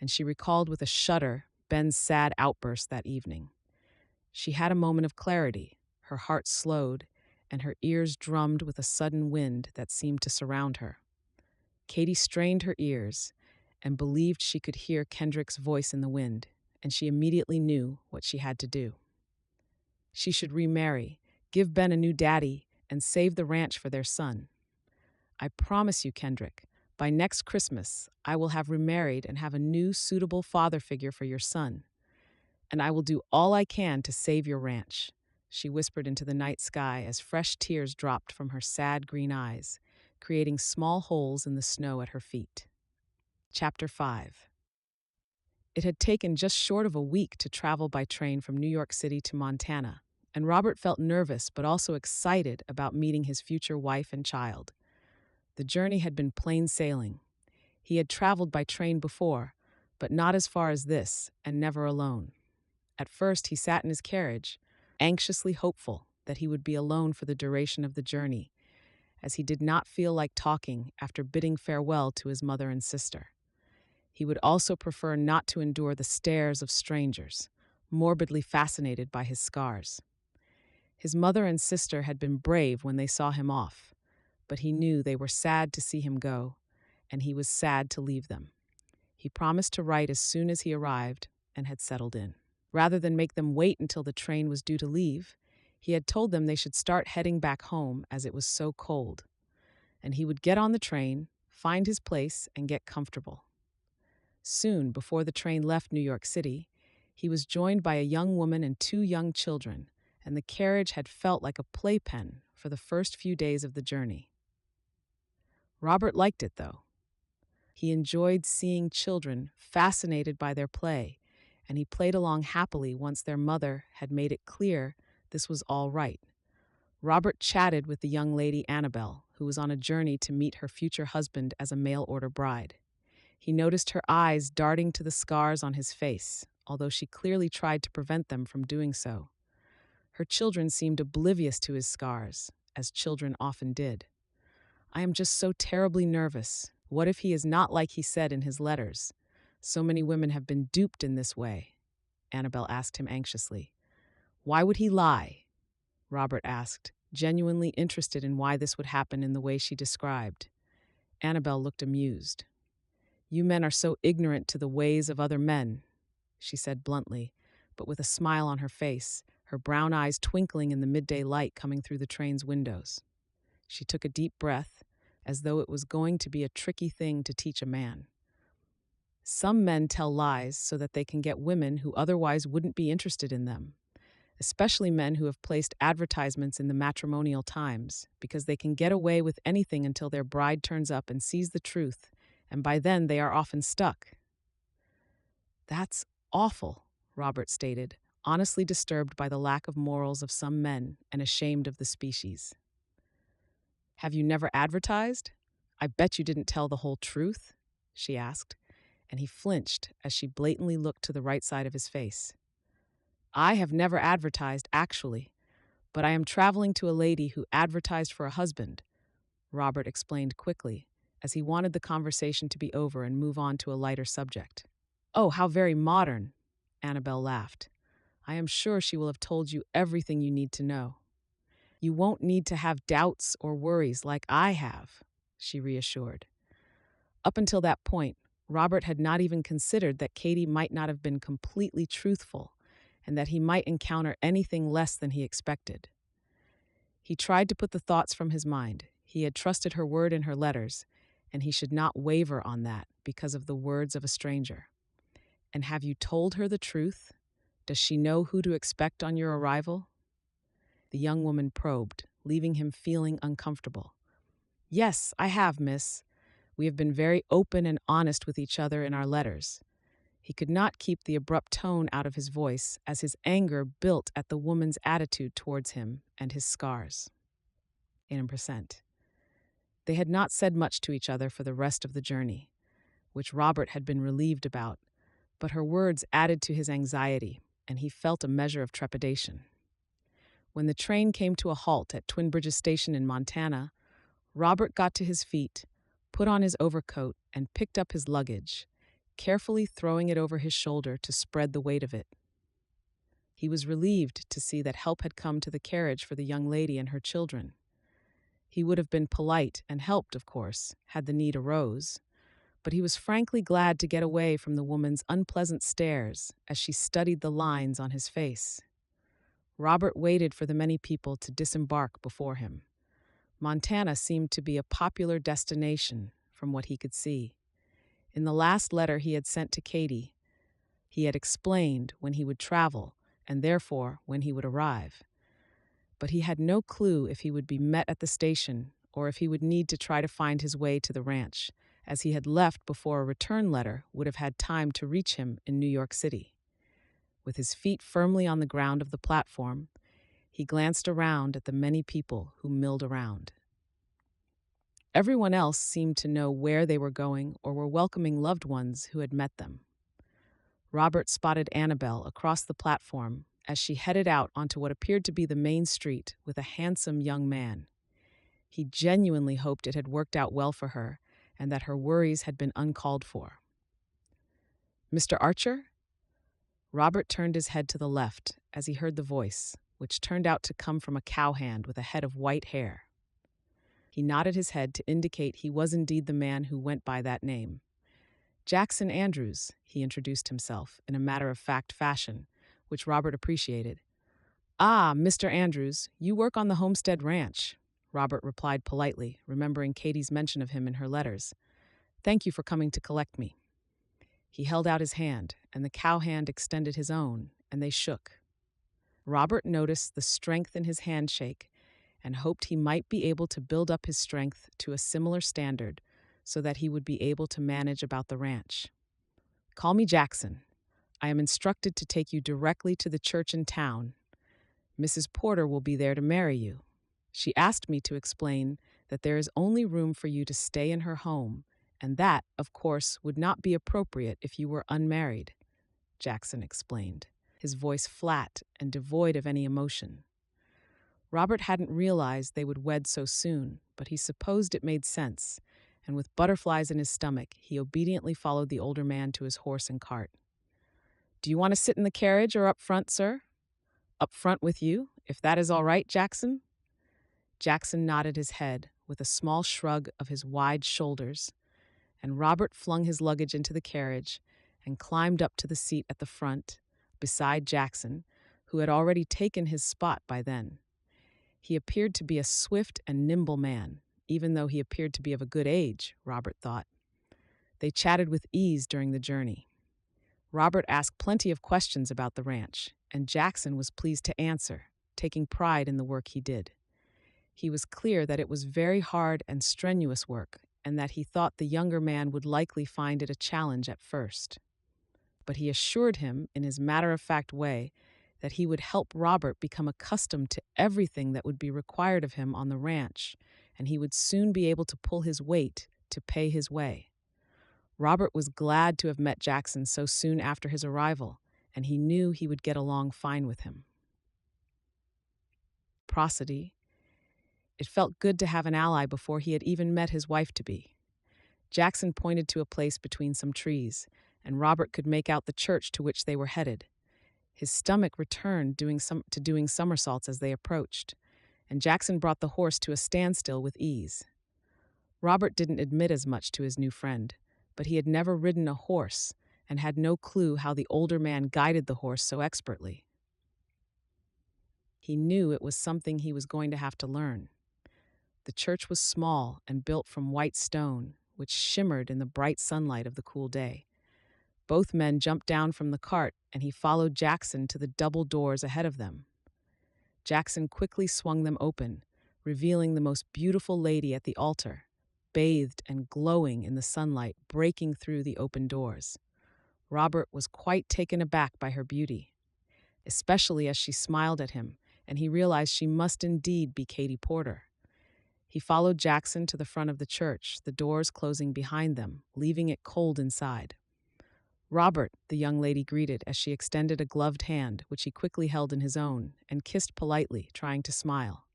and she recalled with a shudder Ben's sad outburst that evening. She had a moment of clarity, her heart slowed, and her ears drummed with a sudden wind that seemed to surround her. Katie strained her ears and believed she could hear Kendrick's voice in the wind, and she immediately knew what she had to do. She should remarry, give Ben a new daddy, and save the ranch for their son. I promise you, Kendrick, by next Christmas, I will have remarried and have a new suitable father figure for your son. And I will do all I can to save your ranch, she whispered into the night sky as fresh tears dropped from her sad green eyes, creating small holes in the snow at her feet. Chapter 5. It had taken just short of a week to travel by train from New York City to Montana, and Robert felt nervous but also excited about meeting his future wife and child. The journey had been plain sailing. He had traveled by train before, but not as far as this, and never alone. At first, he sat in his carriage, anxiously hopeful that he would be alone for the duration of the journey, as he did not feel like talking after bidding farewell to his mother and sister. He would also prefer not to endure the stares of strangers, morbidly fascinated by his scars. His mother and sister had been brave when they saw him off, but he knew they were sad to see him go, and he was sad to leave them. He promised to write as soon as he arrived and had settled in. Rather than make them wait until the train was due to leave, he had told them they should start heading back home as it was so cold, and he would get on the train, find his place, and get comfortable. Soon, before the train left New York City, he was joined by a young woman and 2 young children, and the carriage had felt like a playpen for the first few days of the journey. Robert liked it, though. He enjoyed seeing children fascinated by their play, and he played along happily once their mother had made it clear this was all right. Robert chatted with the young lady Annabelle, who was on a journey to meet her future husband as a mail-order bride. He noticed her eyes darting to the scars on his face, although she clearly tried to prevent them from doing so. Her children seemed oblivious to his scars, as children often did. I am just so terribly nervous. What if he is not like he said in his letters? So many women have been duped in this way, Annabelle asked him anxiously. Why would he lie? Robert asked, genuinely interested in why this would happen in the way she described. Annabelle looked amused. You men are so ignorant to the ways of other men, she said bluntly, but with a smile on her face, her brown eyes twinkling in the midday light coming through the train's windows. She took a deep breath, as though it was going to be a tricky thing to teach a man. Some men tell lies so that they can get women who otherwise wouldn't be interested in them, especially men who have placed advertisements in the Matrimonial Times, because they can get away with anything until their bride turns up and sees the truth, and by then they are often stuck. That's awful, Robert stated, honestly disturbed by the lack of morals of some men and ashamed of the species. Have you never advertised? I bet you didn't tell the whole truth, she asked, and he flinched as she blatantly looked to the right side of his face. I have never advertised, actually, but I am traveling to a lady who advertised for a husband, Robert explained quickly, as he wanted the conversation to be over and move on to a lighter subject. Oh, how very modern, Annabelle laughed. I am sure she will have told you everything you need to know. You won't need to have doubts or worries like I have, she reassured. Up until that point, Robert had not even considered that Katie might not have been completely truthful, and that he might encounter anything less than he expected. He tried to put the thoughts from his mind. He had trusted her word in her letters, and he should not waver on that because of the words of a stranger. "And have you told her the truth? Does she know who to expect on your arrival?" The young woman probed, leaving him feeling uncomfortable. "Yes, I have, miss. We have been very open and honest with each other in our letters." He could not keep the abrupt tone out of his voice as his anger built at the woman's attitude towards him and his scars. In percent. They had not said much to each other for the rest of the journey, which Robert had been relieved about, but her words added to his anxiety, and he felt a measure of trepidation. When the train came to a halt at Twin Bridges Station in Montana, Robert got to his feet, put on his overcoat, and picked up his luggage, carefully throwing it over his shoulder to spread the weight of it. He was relieved to see that help had come to the carriage for the young lady and her children. He would have been polite and helped, of course, had the need arose, but he was frankly glad to get away from the woman's unpleasant stares as she studied the lines on his face. Robert waited for the many people to disembark before him. Montana seemed to be a popular destination from what he could see. In the last letter he had sent to Katie, he had explained when he would travel and therefore when he would arrive. But he had no clue if he would be met at the station or if he would need to try to find his way to the ranch, as he had left before a return letter would have had time to reach him in New York City. With his feet firmly on the ground of the platform, he glanced around at the many people who milled around. Everyone else seemed to know where they were going or were welcoming loved ones who had met them. Robert spotted Annabelle across the platform as she headed out onto what appeared to be the main street with a handsome young man. He genuinely hoped it had worked out well for her and that her worries had been uncalled for. "Mr. Archer?" Robert turned his head to the left as he heard the voice, which turned out to come from a cowhand with a head of white hair. He nodded his head to indicate he was indeed the man who went by that name. "Jackson Andrews," he introduced himself in a matter-of-fact fashion, which Robert appreciated. "Ah, Mr. Andrews, you work on the Homestead Ranch," Robert replied politely, remembering Katie's mention of him in her letters. "Thank you for coming to collect me." He held out his hand, and the cowhand extended his own, and they shook. Robert noticed the strength in his handshake and hoped he might be able to build up his strength to a similar standard so that he would be able to manage about the ranch. "Call me Jackson. I am instructed to take you directly to the church in town. Mrs. Porter will be there to marry you. She asked me to explain that there is only room for you to stay in her home, and that, of course, would not be appropriate if you were unmarried," Jackson explained, his voice flat and devoid of any emotion. Robert hadn't realized they would wed so soon, but he supposed it made sense, and with butterflies in his stomach, he obediently followed the older man to his horse and cart. "Do you want to sit in the carriage or up front, sir?" "Up front with you, if that is all right, Jackson?" Jackson nodded his head with a small shrug of his wide shoulders, and Robert flung his luggage into the carriage and climbed up to the seat at the front, beside Jackson, who had already taken his spot by then. He appeared to be a swift and nimble man, even though he appeared to be of a good age, Robert thought. They chatted with ease during the journey. Robert asked plenty of questions about the ranch, and Jackson was pleased to answer, taking pride in the work he did. He was clear that it was very hard and strenuous work, and that he thought the younger man would likely find it a challenge at first. But he assured him, in his matter-of-fact way, that he would help Robert become accustomed to everything that would be required of him on the ranch, and he would soon be able to pull his weight to pay his way. Robert was glad to have met Jackson so soon after his arrival, and he knew he would get along fine with him. Prosody. It felt good to have an ally before he had even met his wife-to-be. Jackson pointed to a place between some trees, and Robert could make out the church to which they were headed. His stomach returned doing somersaults as they approached, and Jackson brought the horse to a standstill with ease. Robert didn't admit as much to his new friend, but he had never ridden a horse and had no clue how the older man guided the horse so expertly. He knew it was something he was going to have to learn. The church was small and built from white stone, which shimmered in the bright sunlight of the cool day. Both men jumped down from the cart, and he followed Jackson to the double doors ahead of them. Jackson quickly swung them open, revealing the most beautiful lady at the altar, bathed and glowing in the sunlight breaking through the open doors. Robert was quite taken aback by her beauty, especially as she smiled at him, and he realized she must indeed be Katie Porter. He followed Jackson to the front of the church, the doors closing behind them, leaving it cold inside. "Robert," the young lady greeted as she extended a gloved hand, which he quickly held in his own, and kissed politely, trying to smile.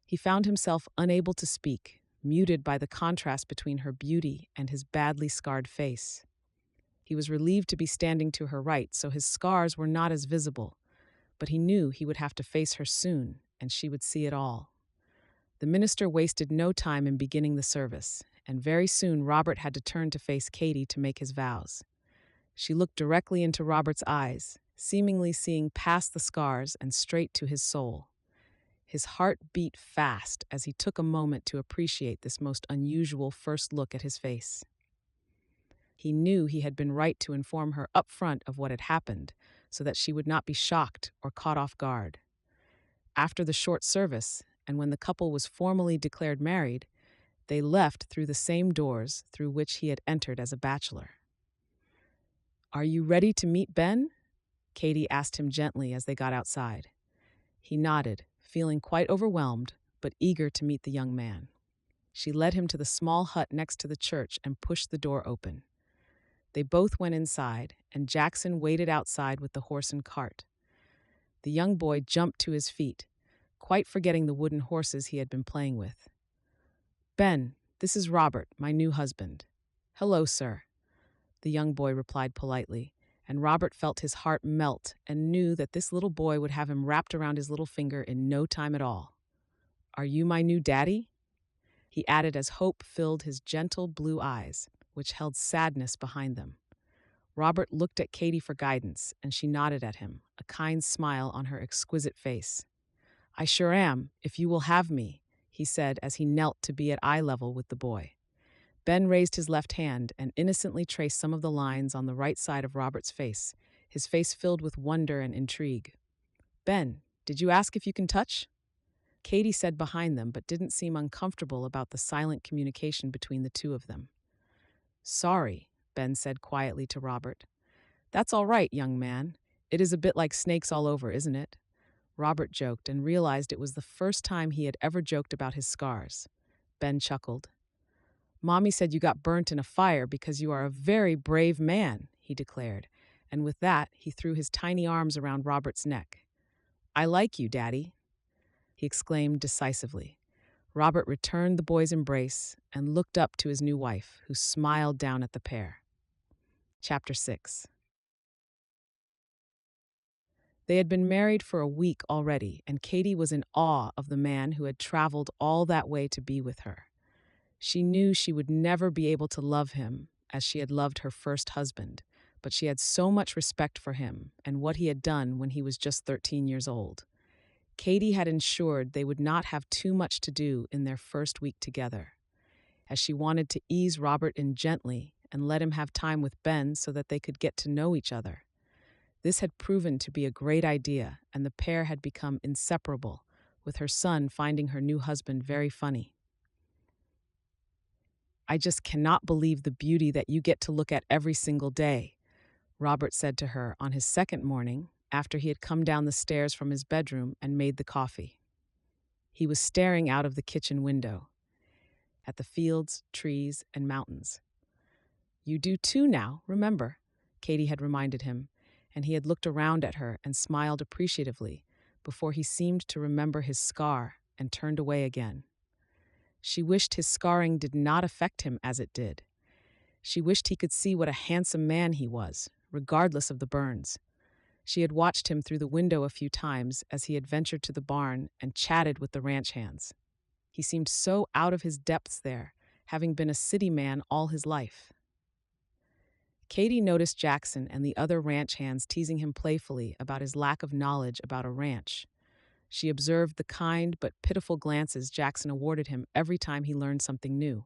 He found himself unable to speak, muted by the contrast between her beauty and his badly scarred face. He was relieved to be standing to her right, so his scars were not as visible, but he knew he would have to face her soon, and she would see it all. The minister wasted no time in beginning the service, and very soon Robert had to turn to face Katie to make his vows. She looked directly into Robert's eyes, seemingly seeing past the scars and straight to his soul. His heart beat fast as he took a moment to appreciate this most unusual first look at his face. He knew he had been right to inform her up front of what had happened, so that she would not be shocked or caught off guard. After the short service, and when the couple was formally declared married, they left through the same doors through which he had entered as a bachelor. "Are you ready to meet Ben?" Katie asked him gently as they got outside. He nodded, feeling quite overwhelmed, but eager to meet the young man. She led him to the small hut next to the church and pushed the door open. They both went inside, and Jackson waited outside with the horse and cart. The young boy jumped to his feet, quite forgetting the wooden horses he had been playing with. "Ben, this is Robert, my new husband." "Hello, sir," the young boy replied politely, and Robert felt his heart melt and knew that this little boy would have him wrapped around his little finger in no time at all. "Are you my new daddy?" he added as hope filled his gentle blue eyes, which held sadness behind them. Robert looked at Katie for guidance, and she nodded at him, a kind smile on her exquisite face. "I sure am, if you will have me," he said as he knelt to be at eye level with the boy. Ben raised his left hand and innocently traced some of the lines on the right side of Robert's face, his face filled with wonder and intrigue. "Ben, did you ask if you can touch?" Katie said behind them, but didn't seem uncomfortable about the silent communication between the two of them. "Sorry," Ben said quietly to Robert. "That's all right, young man. It is a bit like snakes all over, isn't it?" Robert joked and realized it was the first time he had ever joked about his scars. Ben chuckled. "Mommy said you got burnt in a fire because you are a very brave man," he declared, and with that, he threw his tiny arms around Robert's neck. "I like you, Daddy," he exclaimed decisively. Robert returned the boy's embrace and looked up to his new wife, who smiled down at the pair. Chapter 6. They had been married for a week already, and Katie was in awe of the man who had traveled all that way to be with her. She knew she would never be able to love him as she had loved her first husband, but she had so much respect for him and what he had done when he was just 13 years old. Katie had ensured they would not have too much to do in their first week together, as she wanted to ease Robert in gently and let him have time with Ben so that they could get to know each other. This had proven to be a great idea, and the pair had become inseparable, with her son finding her new husband very funny. "I just cannot believe the beauty that you get to look at every single day," Robert said to her on his second morning after he had come down the stairs from his bedroom and made the coffee. He was staring out of the kitchen window at the fields, trees, and mountains. "You do too now, remember," Katie had reminded him, and he had looked around at her and smiled appreciatively before he seemed to remember his scar and turned away again. She wished his scarring did not affect him as it did. She wished he could see what a handsome man he was, regardless of the burns. She had watched him through the window a few times as he had ventured to the barn and chatted with the ranch hands. He seemed so out of his depths there, having been a city man all his life. Katie noticed Jackson and the other ranch hands teasing him playfully about his lack of knowledge about a ranch. She observed the kind but pitiful glances Jackson awarded him every time he learned something new.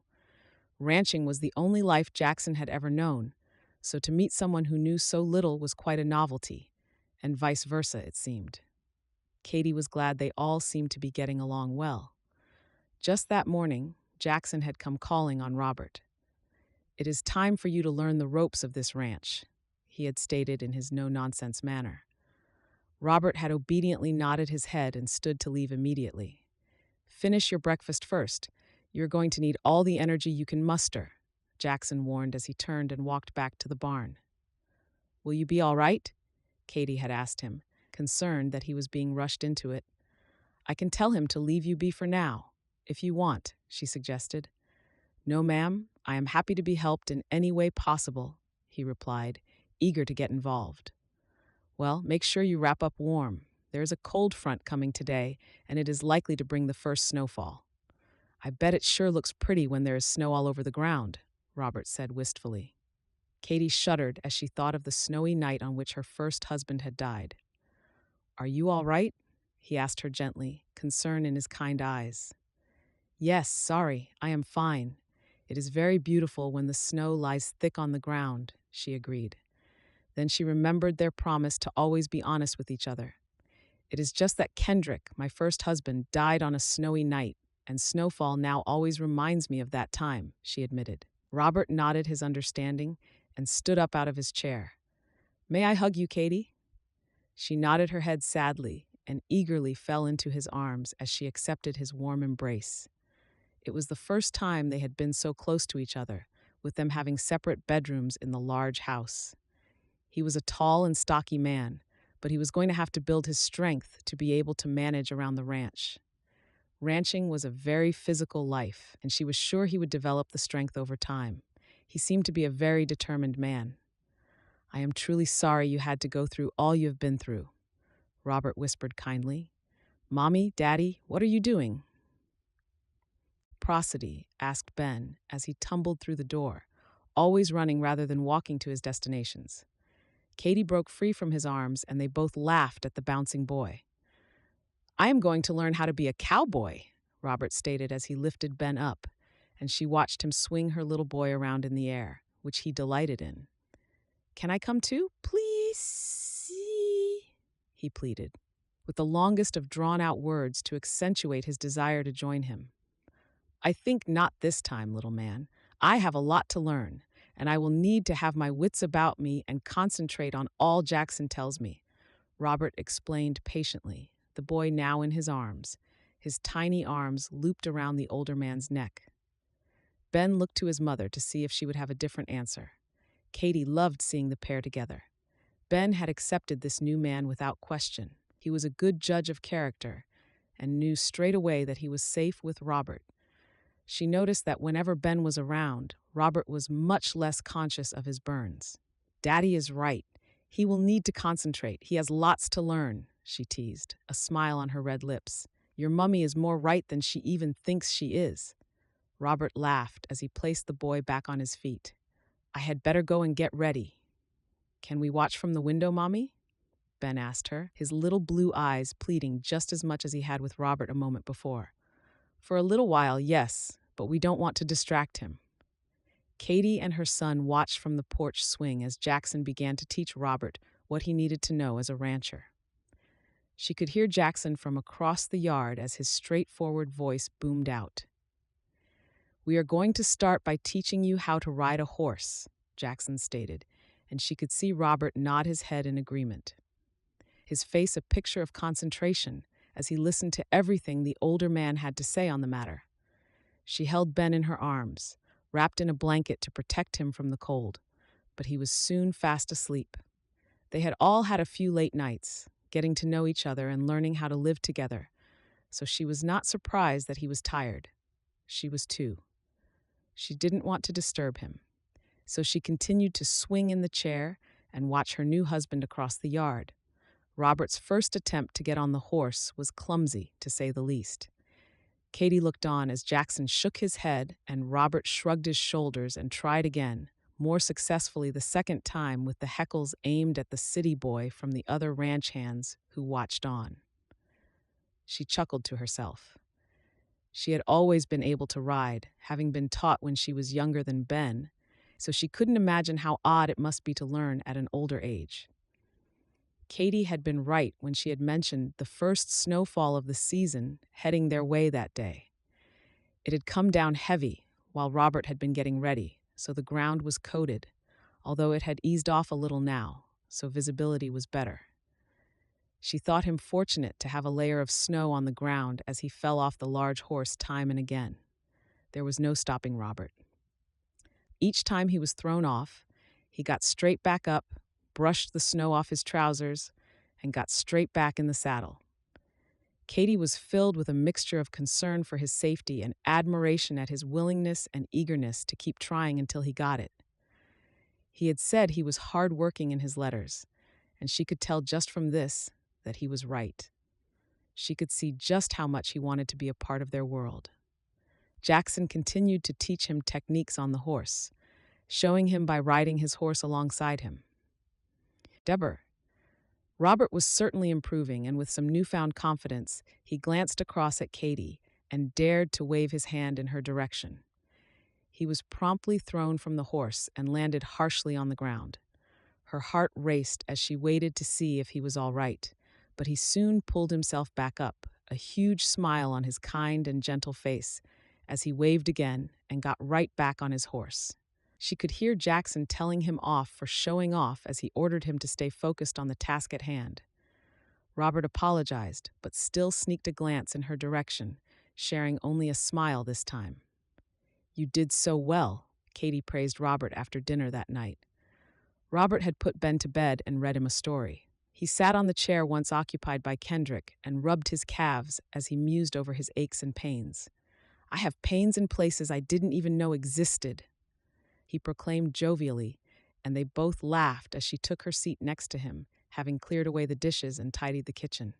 Ranching was the only life Jackson had ever known, so to meet someone who knew so little was quite a novelty, and vice versa, it seemed. Katie was glad they all seemed to be getting along well. Just that morning, Jackson had come calling on Robert. "It is time for you to learn the ropes of this ranch," he had stated in his no-nonsense manner. Robert had obediently nodded his head and stood to leave immediately. "Finish your breakfast first. You're going to need all the energy you can muster," Jackson warned as he turned and walked back to the barn. "Will you be all right?" Katie had asked him, concerned that he was being rushed into it. "I can tell him to leave you be for now, if you want," she suggested. "No, ma'am, I am happy to be helped in any way possible," he replied, eager to get involved. "Well, make sure you wrap up warm. There is a cold front coming today, and it is likely to bring the first snowfall." "I bet it sure looks pretty when there is snow all over the ground," Robert said wistfully. Katie shuddered as she thought of the snowy night on which her first husband had died. "Are you all right?" he asked her gently, concern in his kind eyes. "Yes, sorry, I am fine. It is very beautiful when the snow lies thick on the ground," she agreed. Then she remembered their promise to always be honest with each other. "It is just that Kendrick, my first husband, died on a snowy night, and snowfall now always reminds me of that time," she admitted. Robert nodded his understanding and stood up out of his chair. "May I hug you, Katie?" She nodded her head sadly and eagerly fell into his arms as she accepted his warm embrace. It was the first time they had been so close to each other, with them having separate bedrooms in the large house. He was a tall and stocky man, but he was going to have to build his strength to be able to manage around the ranch. Ranching was a very physical life, and she was sure he would develop the strength over time. He seemed to be a very determined man. "I am truly sorry you had to go through all you have been through," Robert whispered kindly. "Mommy, Daddy, what are you doing?" "Prosody?" asked Ben as he tumbled through the door, always running rather than walking to his destinations. Katie broke free from his arms, and they both laughed at the bouncing boy. "I am going to learn how to be a cowboy," Robert stated as he lifted Ben up, and she watched him swing her little boy around in the air, which he delighted in. "Can I come too, please?" he pleaded, with the longest of drawn-out words to accentuate his desire to join him. "I think not this time, little man. I have a lot to learn, and I will need to have my wits about me and concentrate on all Jackson tells me," Robert explained patiently, the boy now in his arms, his tiny arms looped around the older man's neck. Ben looked to his mother to see if she would have a different answer. Katie loved seeing the pair together. Ben had accepted this new man without question. He was a good judge of character and knew straight away that he was safe with Robert. She noticed that whenever Ben was around, Robert was much less conscious of his burns. "Daddy is right. He will need to concentrate. He has lots to learn," she teased, a smile on her red lips. "Your mummy is more right than she even thinks she is." Robert laughed as he placed the boy back on his feet. "I had better go and get ready." "Can we watch from the window, Mommy?" Ben asked her, his little blue eyes pleading just as much as he had with Robert a moment before. "For a little while, yes, but we don't want to distract him." Katie and her son watched from the porch swing as Jackson began to teach Robert what he needed to know as a rancher. She could hear Jackson from across the yard as his straightforward voice boomed out. "We are going to start by teaching you how to ride a horse," Jackson stated, and she could see Robert nod his head in agreement, his face a picture of concentration as he listened to everything the older man had to say on the matter. She held Ben in her arms, wrapped in a blanket to protect him from the cold, but he was soon fast asleep. They had all had a few late nights, getting to know each other and learning how to live together, so she was not surprised that he was tired. She was too. She didn't want to disturb him, so she continued to swing in the chair and watch her new husband across the yard. Robert's first attempt to get on the horse was clumsy, to say the least. Katie looked on as Jackson shook his head and Robert shrugged his shoulders and tried again, more successfully the second time with the heckles aimed at the city boy from the other ranch hands who watched on. She chuckled to herself. She had always been able to ride, having been taught when she was younger than Ben, so she couldn't imagine how odd it must be to learn at an older age. Katie had been right when she had mentioned the first snowfall of the season heading their way that day. It had come down heavy while Robert had been getting ready, so the ground was coated, although it had eased off a little now, so visibility was better. She thought him fortunate to have a layer of snow on the ground as he fell off the large horse time and again. There was no stopping Robert. Each time he was thrown off, he got straight back up, brushed the snow off his trousers, and got straight back in the saddle. Katie was filled with a mixture of concern for his safety and admiration at his willingness and eagerness to keep trying until he got it. He had said he was hard-working in his letters, and she could tell just from this that he was right. She could see just how much he wanted to be a part of their world. Jackson continued to teach him techniques on the horse, showing him by riding his horse alongside him. Robert was certainly improving, and with some newfound confidence, he glanced across at Katie and dared to wave his hand in her direction. He was promptly thrown from the horse and landed harshly on the ground. Her heart raced as she waited to see if he was all right, but he soon pulled himself back up, a huge smile on his kind and gentle face, as he waved again and got right back on his horse. She could hear Jackson telling him off for showing off as he ordered him to stay focused on the task at hand. Robert apologized, but still sneaked a glance in her direction, sharing only a smile this time. "You did so well," Katie praised Robert after dinner that night. Robert had put Ben to bed and read him a story. He sat on the chair once occupied by Kendrick and rubbed his calves as he mused over his aches and pains. "I have pains in places I didn't even know existed," he proclaimed jovially, and they both laughed as she took her seat next to him, having cleared away the dishes and tidied the kitchen.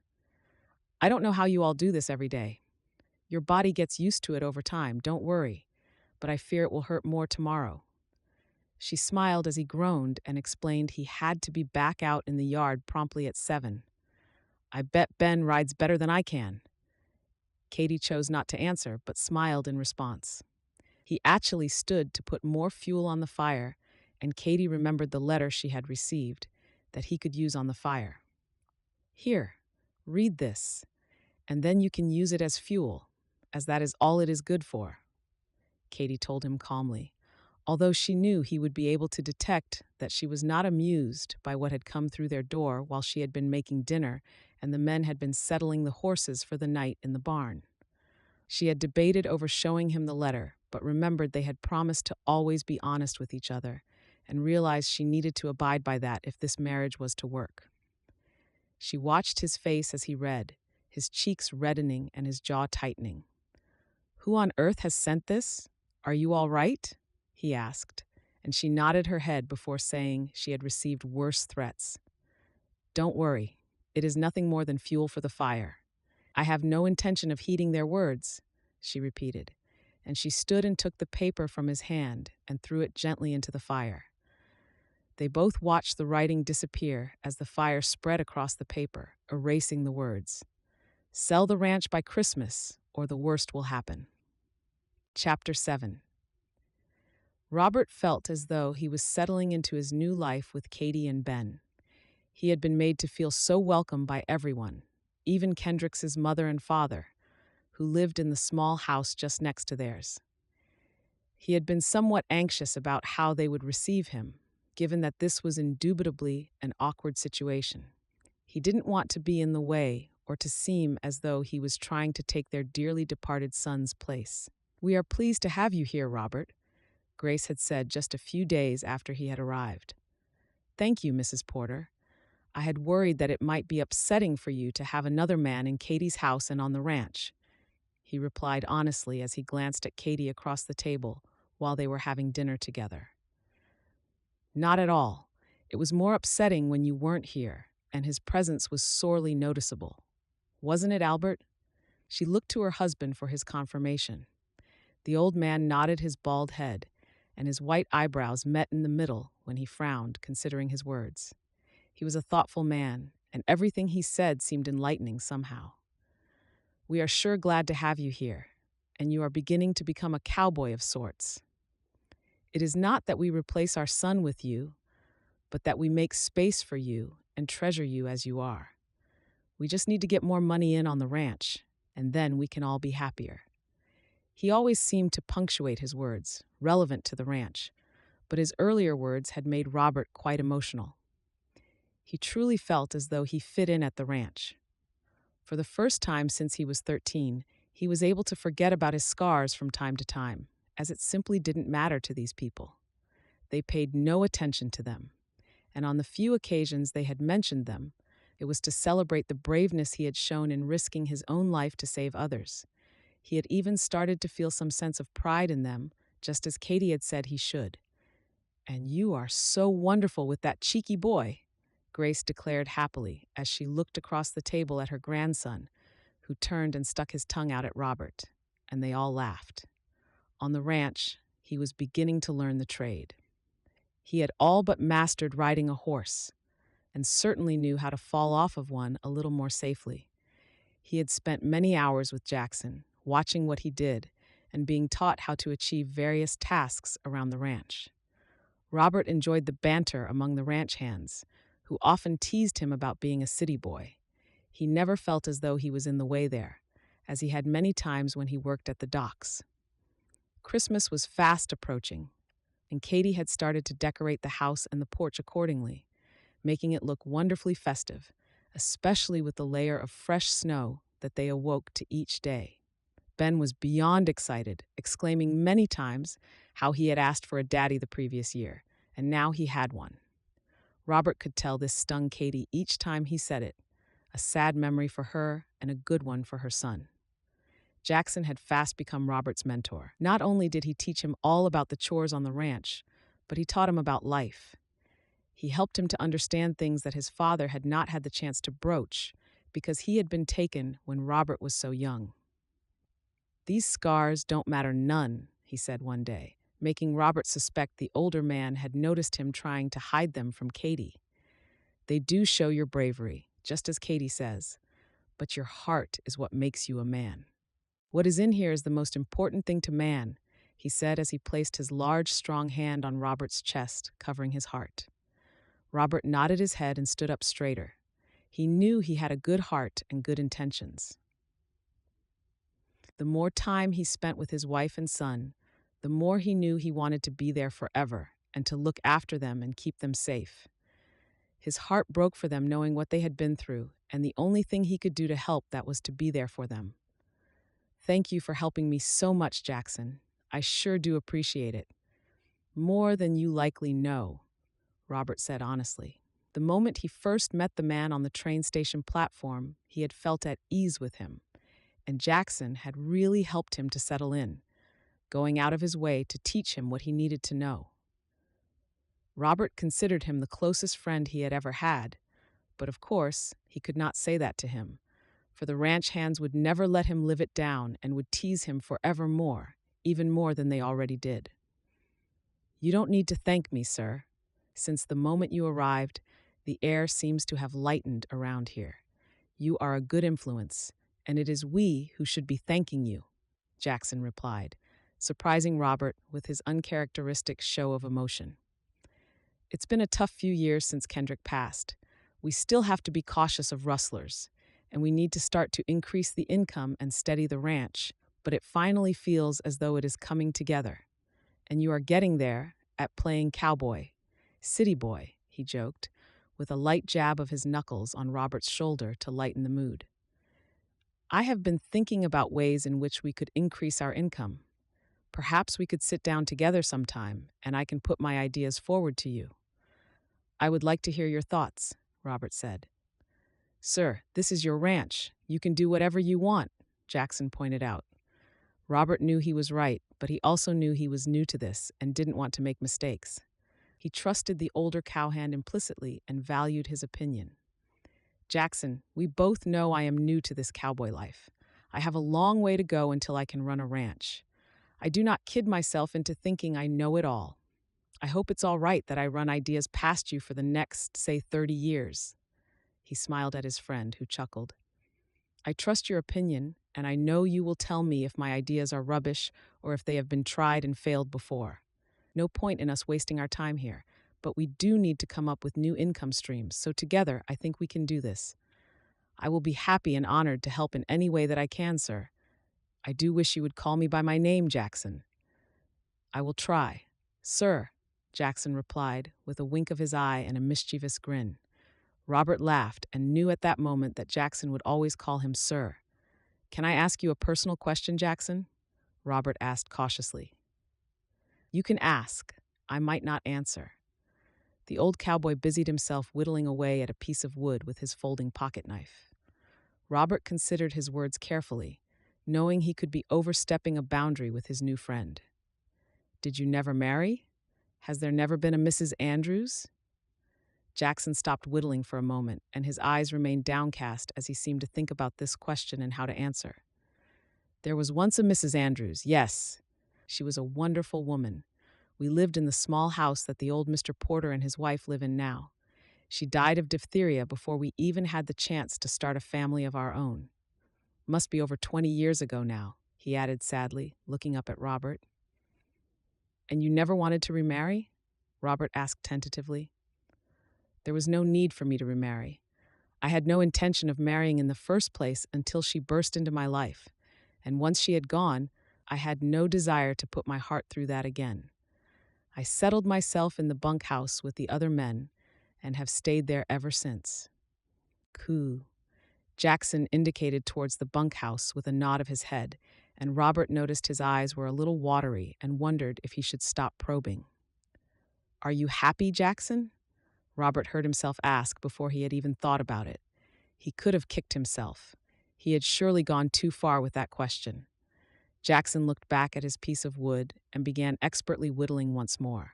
"I don't know how you all do this every day. Your body gets used to it over time, don't worry, but I fear it will hurt more tomorrow." She smiled as he groaned and explained he had to be back out in the yard promptly at 7. "I bet Ben rides better than I can." Katie chose not to answer, but smiled in response. He actually stood to put more fuel on the fire, and Katie remembered the letter she had received that he could use on the fire. "Here, read this, and then you can use it as fuel, as that is all it is good for," Katie told him calmly, although she knew he would be able to detect that she was not amused by what had come through their door while she had been making dinner and the men had been settling the horses for the night in the barn. She had debated over showing him the letter, but remembered they had promised to always be honest with each other, and realized she needed to abide by that if this marriage was to work. She watched his face as he read, his cheeks reddening and his jaw tightening. "Who on earth has sent this? Are you all right?" he asked, and she nodded her head before saying she had received worse threats. "Don't worry, it is nothing more than fuel for the fire. I have no intention of heeding their words," she repeated, and she stood and took the paper from his hand and threw it gently into the fire. They both watched the writing disappear as the fire spread across the paper, erasing the words. "Sell the ranch by Christmas, or the worst will happen." Chapter 7. Robert felt as though he was settling into his new life with Katie and Ben. He had been made to feel so welcome by everyone, even Kendrick's mother and father, who lived in the small house just next to theirs. He had been somewhat anxious about how they would receive him, given that this was indubitably an awkward situation. He didn't want to be in the way or to seem as though he was trying to take their dearly departed son's place. "We are pleased to have you here, Robert," Grace had said just a few days after he had arrived. "Thank you, Mrs. Porter. I had worried that it might be upsetting for you to have another man in Katie's house and on the ranch," he replied honestly as he glanced at Katie across the table while they were having dinner together. "Not at all. It was more upsetting when you weren't here, and his presence was sorely noticeable. Wasn't it, Albert?" She looked to her husband for his confirmation. The old man nodded his bald head, and his white eyebrows met in the middle when he frowned, considering his words. He was a thoughtful man, and everything he said seemed enlightening somehow. We are sure glad to have you here, and you are beginning to become a cowboy of sorts. It is not that we replace our son with you, but that we make space for you and treasure you as you are. We just need to get more money in on the ranch, and then we can all be happier. He always seemed to punctuate his words, relevant to the ranch, but his earlier words had made Robert quite emotional. He truly felt as though he fit in at the ranch. For the first time since he was 13, he was able to forget about his scars from time to time, as it simply didn't matter to these people. They paid no attention to them, and on the few occasions they had mentioned them, it was to celebrate the braveness he had shown in risking his own life to save others. He had even started to feel some sense of pride in them, just as Katie had said he should. "And you are so wonderful with that cheeky boy," Grace declared happily as she looked across the table at her grandson, who turned and stuck his tongue out at Robert, and they all laughed. On the ranch, he was beginning to learn the trade. He had all but mastered riding a horse, and certainly knew how to fall off of one a little more safely. He had spent many hours with Jackson, watching what he did, and being taught how to achieve various tasks around the ranch. Robert enjoyed the banter among the ranch hands, who often teased him about being a city boy. He never felt as though he was in the way there, as he had many times when he worked at the docks. Christmas was fast approaching, and Katie had started to decorate the house and the porch accordingly, making it look wonderfully festive, especially with the layer of fresh snow that they awoke to each day. Ben was beyond excited, exclaiming many times how he had asked for a daddy the previous year, and now he had one. Robert could tell this stung Katie each time he said it, a sad memory for her and a good one for her son. Jackson had fast become Robert's mentor. Not only did he teach him all about the chores on the ranch, but he taught him about life. He helped him to understand things that his father had not had the chance to broach because he had been taken when Robert was so young. "These scars don't matter none," he said one day, making Robert suspect the older man had noticed him trying to hide them from Katie. "They do show your bravery, just as Katie says, but your heart is what makes you a man. What is in here is the most important thing to man," he said as he placed his large, strong hand on Robert's chest, covering his heart. Robert nodded his head and stood up straighter. He knew he had a good heart and good intentions. The more time he spent with his wife and son, the more he knew he wanted to be there forever and to look after them and keep them safe. His heart broke for them knowing what they had been through, and the only thing he could do to help that was to be there for them. "Thank you for helping me so much, Jackson. I sure do appreciate it." "More than you likely know," Robert said honestly. The moment he first met the man on the train station platform, he had felt at ease with him, and Jackson had really helped him to settle in, going out of his way to teach him what he needed to know. Robert considered him the closest friend he had ever had, but of course, he could not say that to him, for the ranch hands would never let him live it down and would tease him forevermore, even more than they already did. "You don't need to thank me, sir. Since the moment you arrived, the air seems to have lightened around here. You are a good influence, and it is we who should be thanking you," Jackson replied, surprising Robert with his uncharacteristic show of emotion. "It's been a tough few years since Kendrick passed. We still have to be cautious of rustlers, and we need to start to increase the income and steady the ranch, but it finally feels as though it is coming together. And you are getting there at playing cowboy. City boy," he joked, with a light jab of his knuckles on Robert's shoulder to lighten the mood. "I have been thinking about ways in which we could increase our income. Perhaps we could sit down together sometime, and I can put my ideas forward to you." "I would like to hear your thoughts," Robert said. "Sir, this is your ranch. You can do whatever you want," Jackson pointed out. Robert knew he was right, but he also knew he was new to this and didn't want to make mistakes. He trusted the older cowhand implicitly and valued his opinion. "Jackson, we both know I am new to this cowboy life. I have a long way to go until I can run a ranch. I do not kid myself into thinking I know it all. I hope it's all right that I run ideas past you for the next, say, 30 years. He smiled at his friend, who chuckled. I trust your opinion, and I know you will tell me if my ideas are rubbish or if they have been tried and failed before. No point in us wasting our time here, but we do need to come up with new income streams, so together I think we can do this. I will be happy and honored to help in any way that I can, sir. I do wish you would call me by my name, Jackson. I will try. Sir, Jackson replied, with a wink of his eye and a mischievous grin. Robert laughed and knew at that moment that Jackson would always call him sir. Can I ask you a personal question, Jackson? Robert asked cautiously. You can ask. I might not answer. The old cowboy busied himself whittling away at a piece of wood with his folding pocket knife. Robert considered his words carefully, knowing he could be overstepping a boundary with his new friend. Did you never marry? Has there never been a Mrs. Andrews? Jackson stopped whittling for a moment, and his eyes remained downcast as he seemed to think about this question and how to answer. There was once a Mrs. Andrews, yes. She was a wonderful woman. We lived in the small house that the old Mr. Porter and his wife live in now. She died of diphtheria before we even had the chance to start a family of our own. Must be over 20 years ago now, he added sadly, looking up at Robert. And you never wanted to remarry? Robert asked tentatively. There was no need for me to remarry. I had no intention of marrying in the first place until she burst into my life, and once she had gone, I had no desire to put my heart through that again. I settled myself in the bunkhouse with the other men and have stayed there ever since. Coo. Jackson indicated towards the bunkhouse with a nod of his head, and Robert noticed his eyes were a little watery and wondered if he should stop probing. Are you happy, Jackson? Robert heard himself ask before he had even thought about it. He could have kicked himself. He had surely gone too far with that question. Jackson looked back at his piece of wood and began expertly whittling once more.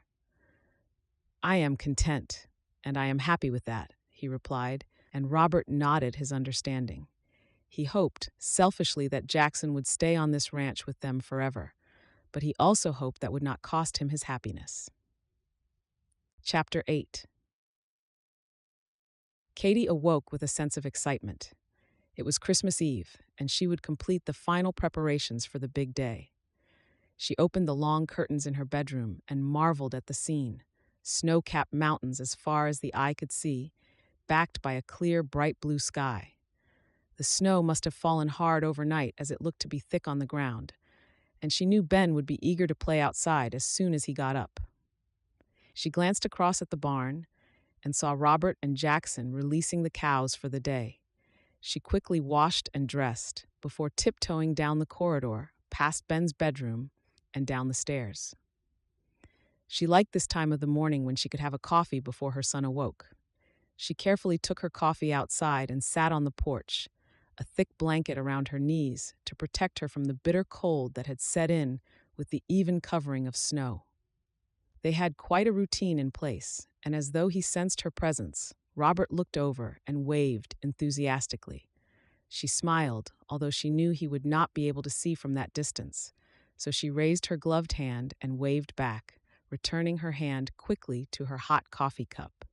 I am content, and I am happy with that, he replied, and Robert nodded his understanding. He hoped, selfishly, that Jackson would stay on this ranch with them forever, but he also hoped that would not cost him his happiness. Chapter 8. Katie awoke with a sense of excitement. It was Christmas Eve, and she would complete the final preparations for the big day. She opened the long curtains in her bedroom and marveled at the scene. Snow-capped mountains as far as the eye could see, backed by a clear, bright blue sky. The snow must have fallen hard overnight as it looked to be thick on the ground, and she knew Ben would be eager to play outside as soon as he got up. She glanced across at the barn and saw Robert and Jackson releasing the cows for the day. She quickly washed and dressed before tiptoeing down the corridor, past Ben's bedroom, and down the stairs. She liked this time of the morning when she could have a coffee before her son awoke. She carefully took her coffee outside and sat on the porch, a thick blanket around her knees to protect her from the bitter cold that had set in with the even covering of snow. They had quite a routine in place, and as though he sensed her presence, Robert looked over and waved enthusiastically. She smiled, although she knew he would not be able to see from that distance, so she raised her gloved hand and waved back, returning her hand quickly to her hot coffee cup.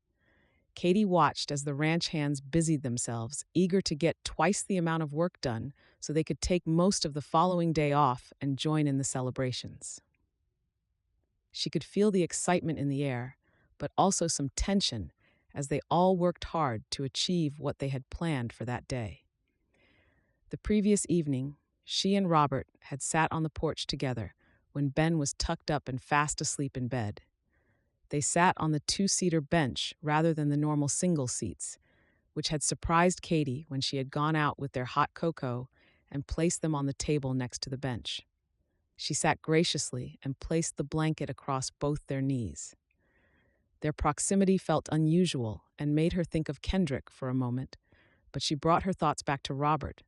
Katie watched as the ranch hands busied themselves, eager to get twice the amount of work done so they could take most of the following day off and join in the celebrations. She could feel the excitement in the air, but also some tension as they all worked hard to achieve what they had planned for that day. The previous evening, she and Robert had sat on the porch together when Ben was tucked up and fast asleep in bed. They sat on the two-seater bench rather than the normal single seats, which had surprised Katie when she had gone out with their hot cocoa and placed them on the table next to the bench. She sat graciously and placed the blanket across both their knees. Their proximity felt unusual and made her think of Kendrick for a moment, but she brought her thoughts back to Robert,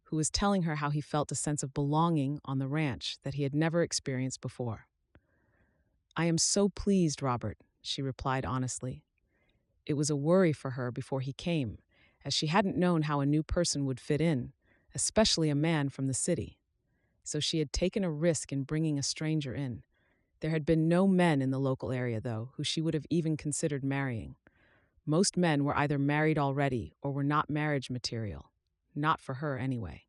who was telling her how he felt a sense of belonging on the ranch that he had never experienced before. I am so pleased, Robert, she replied honestly. It was a worry for her before he came, as she hadn't known how a new person would fit in, especially a man from the city. So she had taken a risk in bringing a stranger in. There had been no men in the local area, though, who she would have even considered marrying. Most men were either married already or were not marriage material. not for her anyway.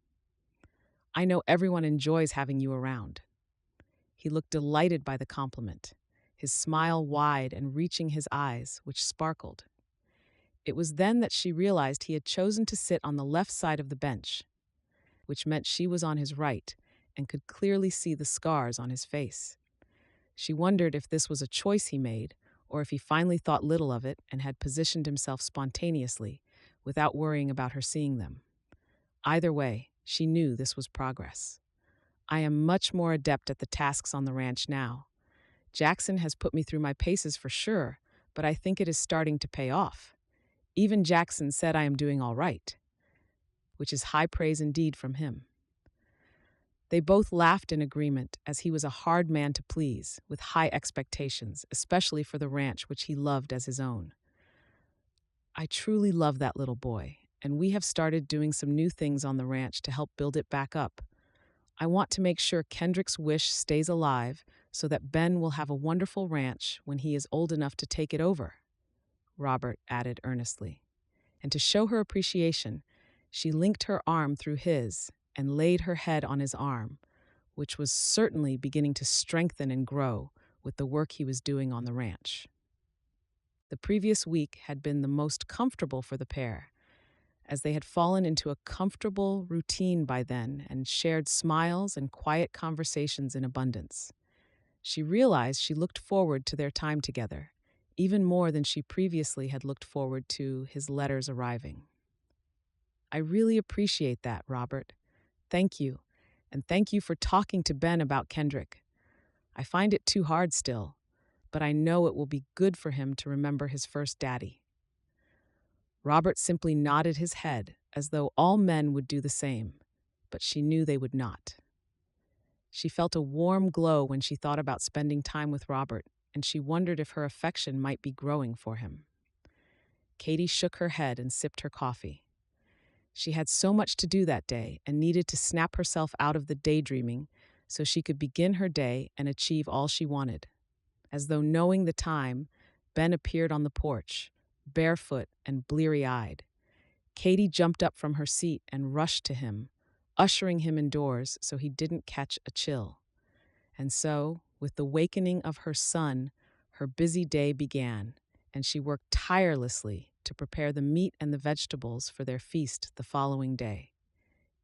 I know everyone enjoys having you around. He looked delighted by the compliment, his smile wide and reaching his eyes, which sparkled. It was then that she realized he had chosen to sit on the left side of the bench, which meant she was on his right and could clearly see the scars on his face. She wondered if this was a choice he made, or if he finally thought little of it and had positioned himself spontaneously, without worrying about her seeing them. Either way, she knew this was progress. I am much more adept at the tasks on the ranch now. Jackson has put me through my paces for sure, but I think it is starting to pay off. Even Jackson said I am doing all right, which is high praise indeed from him. They both laughed in agreement, as he was a hard man to please, with high expectations, especially for the ranch which he loved as his own. I truly love that little boy, and we have started doing some new things on the ranch to help build it back up. I want to make sure Kendrick's wish stays alive so that Ben will have a wonderful ranch when he is old enough to take it over, Robert added earnestly. And to show her appreciation, she linked her arm through his and laid her head on his arm, which was certainly beginning to strengthen and grow with the work he was doing on the ranch. The previous week had been the most comfortable for the pair, as they had fallen into a comfortable routine by then and shared smiles and quiet conversations in abundance. She realized she looked forward to their time together, even more than she previously had looked forward to his letters arriving. I really appreciate that, Robert. Thank you, and thank you for talking to Ben about Kendrick. I find it too hard still, but I know it will be good for him to remember his first daddy. Robert simply nodded his head, as though all men would do the same, but she knew they would not. She felt a warm glow when she thought about spending time with Robert, and she wondered if her affection might be growing for him. Katie shook her head and sipped her coffee. She had so much to do that day and needed to snap herself out of the daydreaming so she could begin her day and achieve all she wanted. As though knowing the time, Ben appeared on the porch, barefoot and bleary-eyed. Katie jumped up from her seat and rushed to him, ushering him indoors so he didn't catch a chill. And so, with the wakening of her son, her busy day began, and she worked tirelessly to prepare the meat and the vegetables for their feast the following day.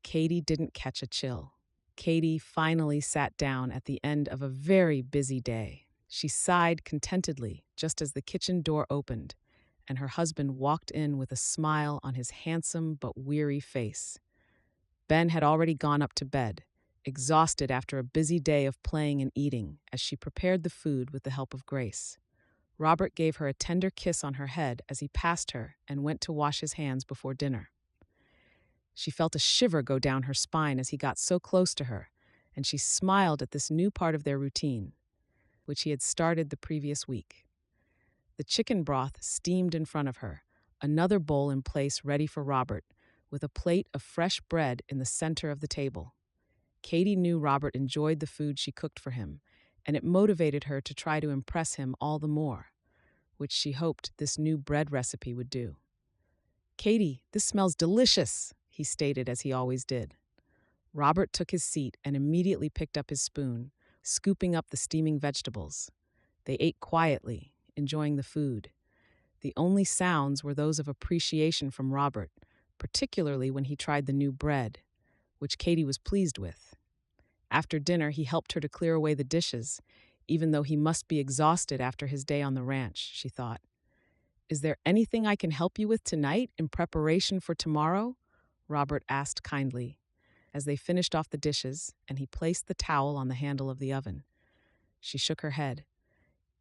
Katie didn't catch a chill. Katie finally sat down at the end of a very busy day. She sighed contentedly just as the kitchen door opened, and her husband walked in with a smile on his handsome but weary face. Ben had already gone up to bed, exhausted after a busy day of playing and eating, as she prepared the food with the help of Grace. Robert gave her a tender kiss on her head as he passed her and went to wash his hands before dinner. She felt a shiver go down her spine as he got so close to her, and she smiled at this new part of their routine, which he had started the previous week. The chicken broth steamed in front of her, another bowl in place ready for Robert, with a plate of fresh bread in the center of the table. Katie knew Robert enjoyed the food she cooked for him, and it motivated her to try to impress him all the more, which she hoped this new bread recipe would do. "Katie, this smells delicious," he stated as he always did. Robert took his seat and immediately picked up his spoon, scooping up the steaming vegetables. They ate quietly, enjoying the food. The only sounds were those of appreciation from Robert, particularly when he tried the new bread, which Katie was pleased with. After dinner, he helped her to clear away the dishes, even though he must be exhausted after his day on the ranch, she thought. "Is there anything I can help you with tonight in preparation for tomorrow?" Robert asked kindly, as they finished off the dishes and he placed the towel on the handle of the oven. She shook her head.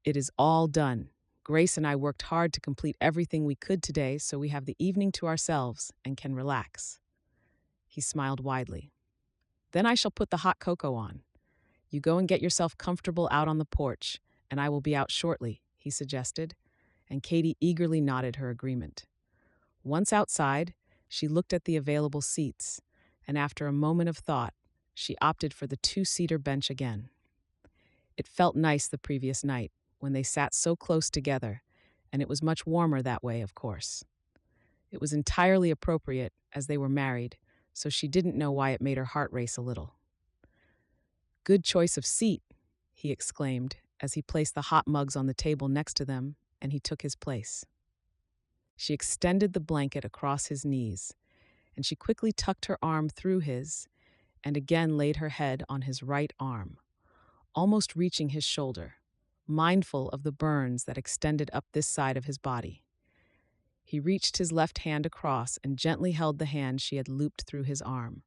"It is all done. Grace and I worked hard to complete everything we could today, so we have the evening to ourselves and can relax." He smiled widely. "Then I shall put the hot cocoa on. You go and get yourself comfortable out on the porch, and I will be out shortly," he suggested, and Katie eagerly nodded her agreement. Once outside, she looked at the available seats, and after a moment of thought, she opted for the two-seater bench again. It felt nice the previous night, when they sat so close together, and it was much warmer that way, of course. It was entirely appropriate, as they were married, so she didn't know why it made her heart race a little. "Good choice of seat," he exclaimed as he placed the hot mugs on the table next to them and he took his place. She extended the blanket across his knees, and she quickly tucked her arm through his and again laid her head on his right arm, almost reaching his shoulder, mindful of the burns that extended up this side of his body. He reached his left hand across and gently held the hand she had looped through his arm.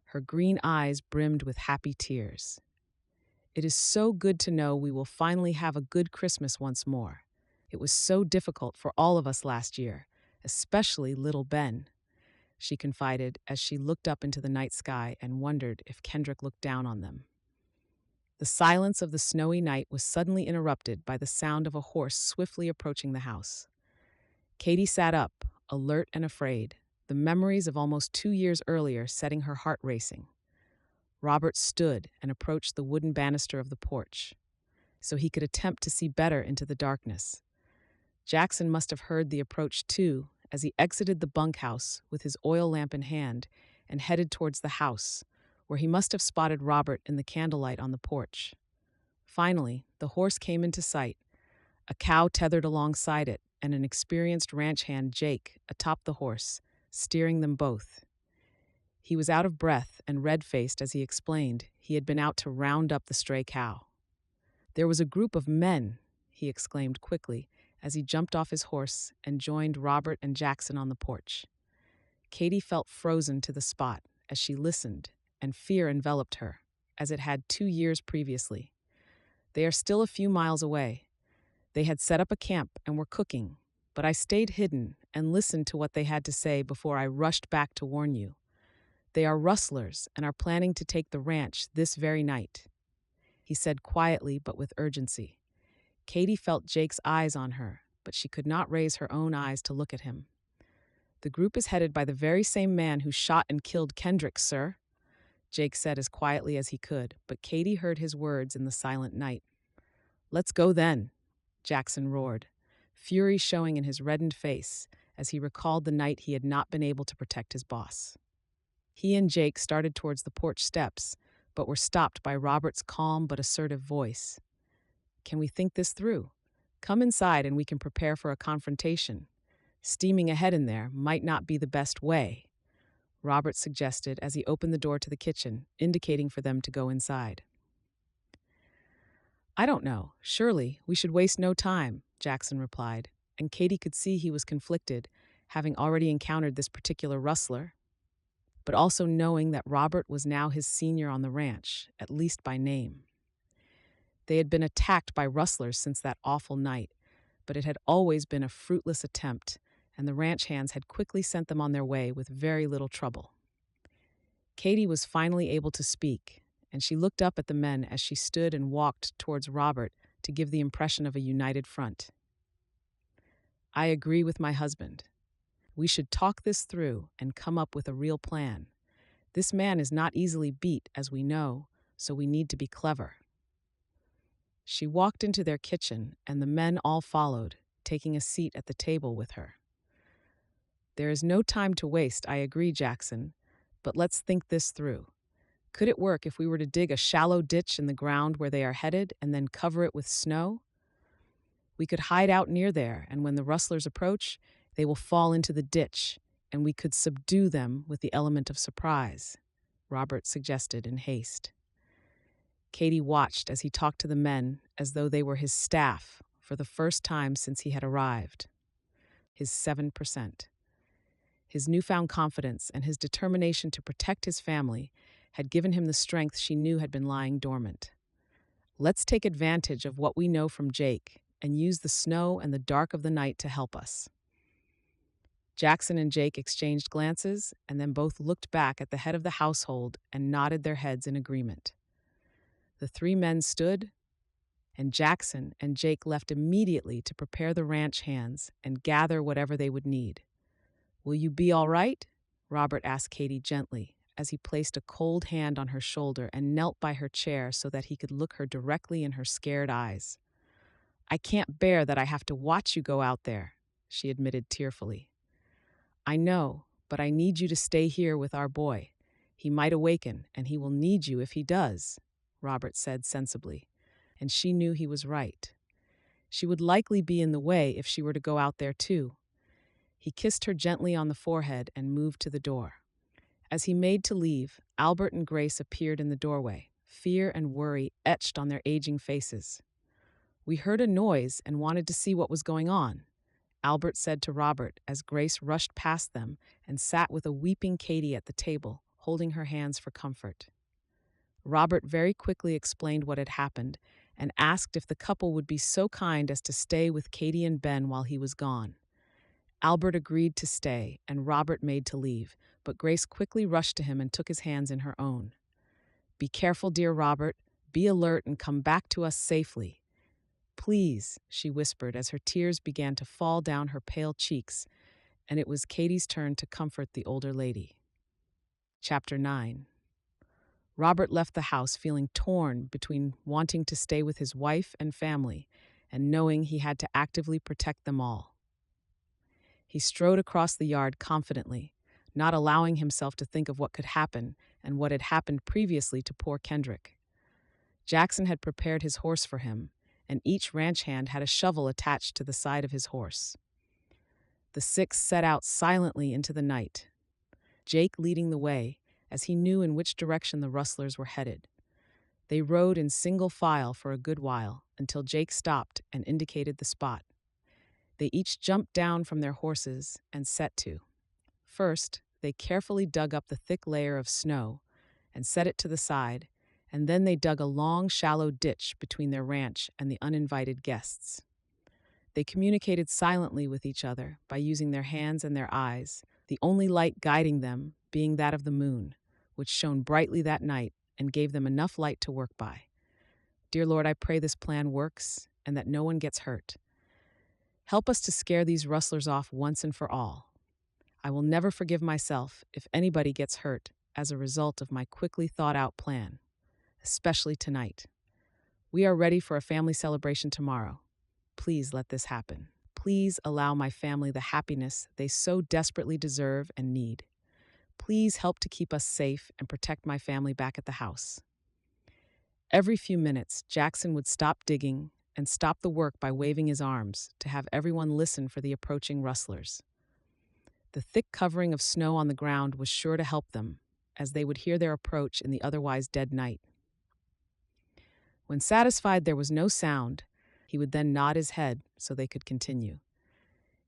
Her green eyes brimmed with happy tears. "It is so good to know we will finally have a good Christmas once more. It was so difficult for all of us last year, especially little Ben," she confided as she looked up into the night sky and wondered if Kendrick looked down on them. The silence of the snowy night was suddenly interrupted by the sound of a horse swiftly approaching the house. Katie sat up, alert and afraid, the memories of almost 2 years earlier setting her heart racing. Robert stood and approached the wooden banister of the porch, so he could attempt to see better into the darkness. Jackson must have heard the approach too, as he exited the bunkhouse with his oil lamp in hand and headed towards the house, where he must have spotted Robert in the candlelight on the porch. Finally, the horse came into sight, a cow tethered alongside it, and an experienced ranch hand, Jake, atop the horse, steering them both. He was out of breath and red-faced as he explained he had been out to round up the stray cow. "There was a group of men," he exclaimed quickly as he jumped off his horse and joined Robert and Jackson on the porch. Katie felt frozen to the spot as she listened, and fear enveloped her, as it had 2 years previously. "They are still a few miles away. They had set up a camp and were cooking, but I stayed hidden and listened to what they had to say before I rushed back to warn you. They are rustlers and are planning to take the ranch this very night," he said quietly but with urgency. Katie felt Jake's eyes on her, but she could not raise her own eyes to look at him. "The group is headed by the very same man who shot and killed Kendrick, sir," Jake said as quietly as he could, but Katie heard his words in the silent night. "Let's go then," Jackson roared, fury showing in his reddened face as he recalled the night he had not been able to protect his boss. He and Jake started towards the porch steps, but were stopped by Robert's calm but assertive voice. "Can we think this through? Come inside and we can prepare for a confrontation. Steaming ahead in there might not be the best way," Robert suggested as he opened the door to the kitchen, indicating for them to go inside. "I don't know. Surely, we should waste no time," Jackson replied, and Katie could see he was conflicted, having already encountered this particular rustler, but also knowing that Robert was now his senior on the ranch, at least by name. They had been attacked by rustlers since that awful night, but it had always been a fruitless attempt, and the ranch hands had quickly sent them on their way with very little trouble. Katie was finally able to speak, and she looked up at the men as she stood and walked towards Robert to give the impression of a united front. "I agree with my husband. We should talk this through and come up with a real plan. This man is not easily beat, as we know, so we need to be clever." She walked into their kitchen, and the men all followed, taking a seat at the table with her. "There is no time to waste, I agree, Jackson, but let's think this through. Could it work if we were to dig a shallow ditch in the ground where they are headed and then cover it with snow? We could hide out near there, and when the rustlers approach, they will fall into the ditch, and we could subdue them with the element of surprise," Robert suggested in haste. Katie watched as he talked to the men as though they were his staff for the first time since he had arrived. His 7%. His newfound confidence and his determination to protect his family had given him the strength she knew had been lying dormant. "Let's take advantage of what we know from Jake and use the snow and the dark of the night to help us." Jackson and Jake exchanged glances and then both looked back at the head of the household and nodded their heads in agreement. The 3 men stood, and Jackson and Jake left immediately to prepare the ranch hands and gather whatever they would need. "Will you be all right?" Robert asked Katie gently, as he placed a cold hand on her shoulder and knelt by her chair so that he could look her directly in her scared eyes. "I can't bear that I have to watch you go out there," she admitted tearfully. "I know, but I need you to stay here with our boy. He might awaken, and he will need you if he does," Robert said sensibly, and she knew he was right. She would likely be in the way if she were to go out there too. He kissed her gently on the forehead and moved to the door. As he made to leave, Albert and Grace appeared in the doorway, fear and worry etched on their aging faces. "We heard a noise and wanted to see what was going on," Albert said to Robert as Grace rushed past them and sat with a weeping Katie at the table, holding her hands for comfort. Robert very quickly explained what had happened and asked if the couple would be so kind as to stay with Katie and Ben while he was gone. Albert agreed to stay, and Robert made to leave, but Grace quickly rushed to him and took his hands in her own. "Be careful, dear Robert. Be alert and come back to us safely. Please," she whispered as her tears began to fall down her pale cheeks, and it was Katie's turn to comfort the older lady. Chapter 9. Robert left the house feeling torn between wanting to stay with his wife and family and knowing he had to actively protect them all. He strode across the yard confidently, not allowing himself to think of what could happen and what had happened previously to poor Kendrick. Jackson had prepared his horse for him, and each ranch hand had a shovel attached to the side of his horse. The six set out silently into the night, Jake leading the way, as he knew in which direction the rustlers were headed. They rode in single file for a good while, until Jake stopped and indicated the spot. They each jumped down from their horses and set to. First, they carefully dug up the thick layer of snow and set it to the side, and then they dug a long, shallow ditch between their ranch and the uninvited guests. They communicated silently with each other by using their hands and their eyes, the only light guiding them being that of the moon, which shone brightly that night and gave them enough light to work by. "Dear Lord, I pray this plan works and that no one gets hurt. Help us to scare these rustlers off once and for all. I will never forgive myself if anybody gets hurt as a result of my quickly thought-out plan, especially tonight. We are ready for a family celebration tomorrow. Please let this happen. Please allow my family the happiness they so desperately deserve and need. Please help to keep us safe and protect my family back at the house." Every few minutes, Jackson would stop digging and stop the work by waving his arms to have everyone listen for the approaching rustlers. The thick covering of snow on the ground was sure to help them, as they would hear their approach in the otherwise dead night. When satisfied there was no sound, he would then nod his head so they could continue.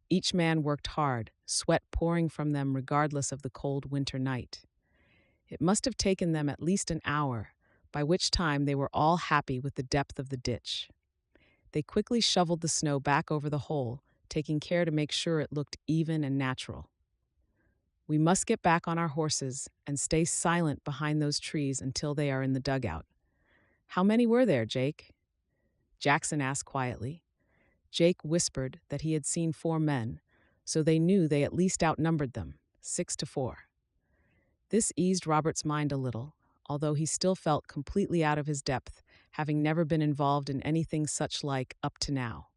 Each man worked hard, sweat pouring from them regardless of the cold winter night. It must have taken them at least an hour, by which time they were all happy with the depth of the ditch. They quickly shoveled the snow back over the hole, taking care to make sure it looked even and natural. "We must get back on our horses and stay silent behind those trees until they are in the dugout." "How many were there, Jake?" Jackson asked quietly. Jake whispered that he had seen 4 men, so they knew they at least outnumbered them, 6-4. This eased Robert's mind a little, although he still felt completely out of his depth, having never been involved in anything such like up to now.